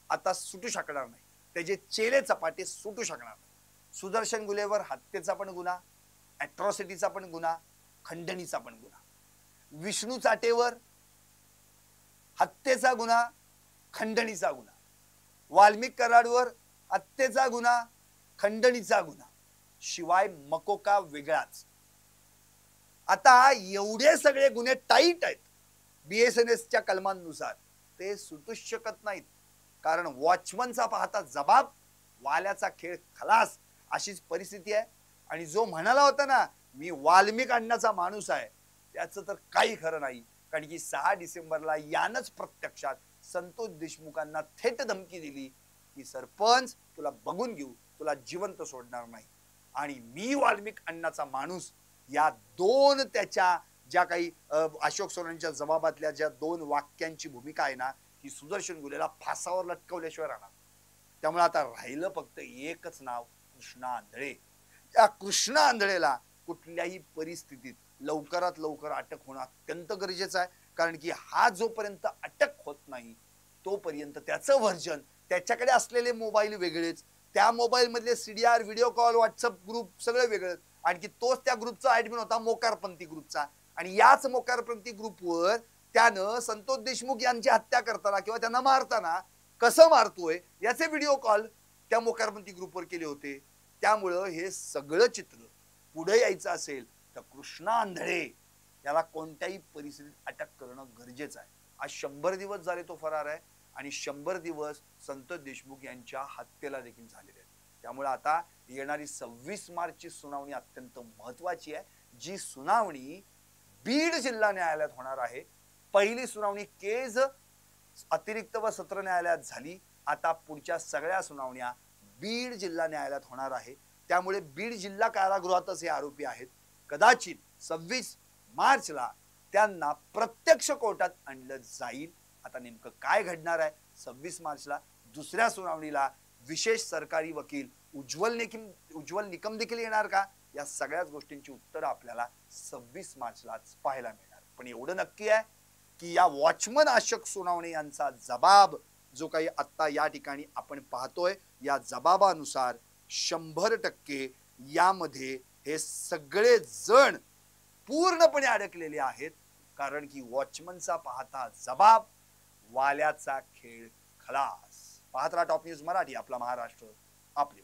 आता सुटू शकणार नाही, त्याचे चेले चपाटे सुटू शकणार नाही. सुदर्शन गुलेवर हत्येचा पण गुन्हा, अॅट्रॉसिटीचा पण गुन्हा, खंडणीचा पण गुन्हा. विष्णू चाटेवर हत्येचा गुन्हा, खंडणीचा गुन्हा. वाल्मिक कराडवर हत्येचा गुन्हा, खंडणीचा गुन्हा, शिवाय मकोका वेगळाच. आता एवढे सगळे गुन्हे टाईट आहेत बीएसएनएसच्या कलमांनुसार, ते सुटूच शकत नाहीत. कारण वॉचमनचा पाहता जबाब, वाल्याचा खेळ खलास अशीच परिस्थिती आहे. आणि जो म्हणाला होता ना मी वाल्मिक अण्णाचा माणूस आहे, त्याचं तर काही खरं नाही. कारण की 6 डिसेंबरला यानंच प्रत्यक्षात संतोष देशमुखांना थेट धमकी दिली की सरपंच तुला बघून घेऊ, तुला जिवंत सोडणार नाही. आणि मी वाल्मिक अण्णाचा माणूस या 2 त्याच्या ज्या काही अशोक सोनवणेच्या जबाबातल्या ज्या 2 वाक्यांची भूमिका आहे ना, ही सुदर्शन गुलेला फासावर लटकवल्याशिवाय राहणार. त्यामुळे आता राहिलं फक्त एकच नाव, कृष्णा आंधळे. या कृष्णा आंधळेला कुठल्याही परिस्थितीत लवकरात लवकर अटक होणं अत्यंत गरजेचं आहे. कारण की हा जोपर्यंत अटक होत नाही तोपर्यंत त्याचं व्हर्जन, त्याच्याकडे असलेले मोबाईल वेगळेच, त्या मोबाईल मधले CDR, video call, WhatsApp group सगळं वेगळं. आणखी तोच त्या ग्रुपचा ऍडमिन होता मोकारपंथी ग्रुपचा. आणि याच मोकारपंथी ग्रुपवर त्यानं संतोष देशमुख यांची हत्या करताना किंवा त्यांना मारताना कसं मारतोय याचे व्हिडिओ कॉल त्या मोकारपंथी ग्रुपवर केले होते. त्यामुळं हे सगळं चित्र पुढे यायचं असेल तर कृष्णा आंधळे याला कोणत्याही परिस्थितीत अटक करणं गरजेचं आहे. आज 100 दिवस झाले तो फरार आहे आणि 100 दिवस संतोष देशमुख यांच्या हत्येला देखील झालेले आहेत. त्यामुळे आता येणारी 26 मार्चची सुनावणी अत्यंत महत्वाची आहे, जी सुनावणी बीड जिल्हा न्यायालयात होणार आहे. पहिली सुनावणी केज अतिरिक्त व सत्र न्यायालयात झाली. आता पुढच्या सगळ्या सुनावण्या बीड जिल्हा न्यायालयात होणार आहे. त्यामुळे बीड जिल्हा कारागृहातच हे आरोपी आहेत. कदाचित 26 मार्चला त्यांना प्रत्यक्ष कोर्टात आणलं जाईल. आता नेमकं काय घडणार आहे 26 मार्चला? दुसऱ्या सुनावणीला विशेष सरकारी वकील उज्ज्वल निकम देखील येणार का? या सगळ्याच गोष्टींची उत्तरं आपल्याला 26 मार्चलाच पाहायला मिळणार. पण एवढं नक्की आहे की या वॉचमन अशोक सोनवणे यांचा जबाब जो काही आता या ठिकाणी आपण पाहतोय, या जबाबानुसार 100% यामध्ये हे सगळे जण पूर्णपणे अडकलेले आहेत. कारण की वॉचमनचा पाहता जबाब, वाल्याचा खेळ खलास. पाहत राहा टॉप न्यूज मराठी, आपला महाराष्ट्र आपली.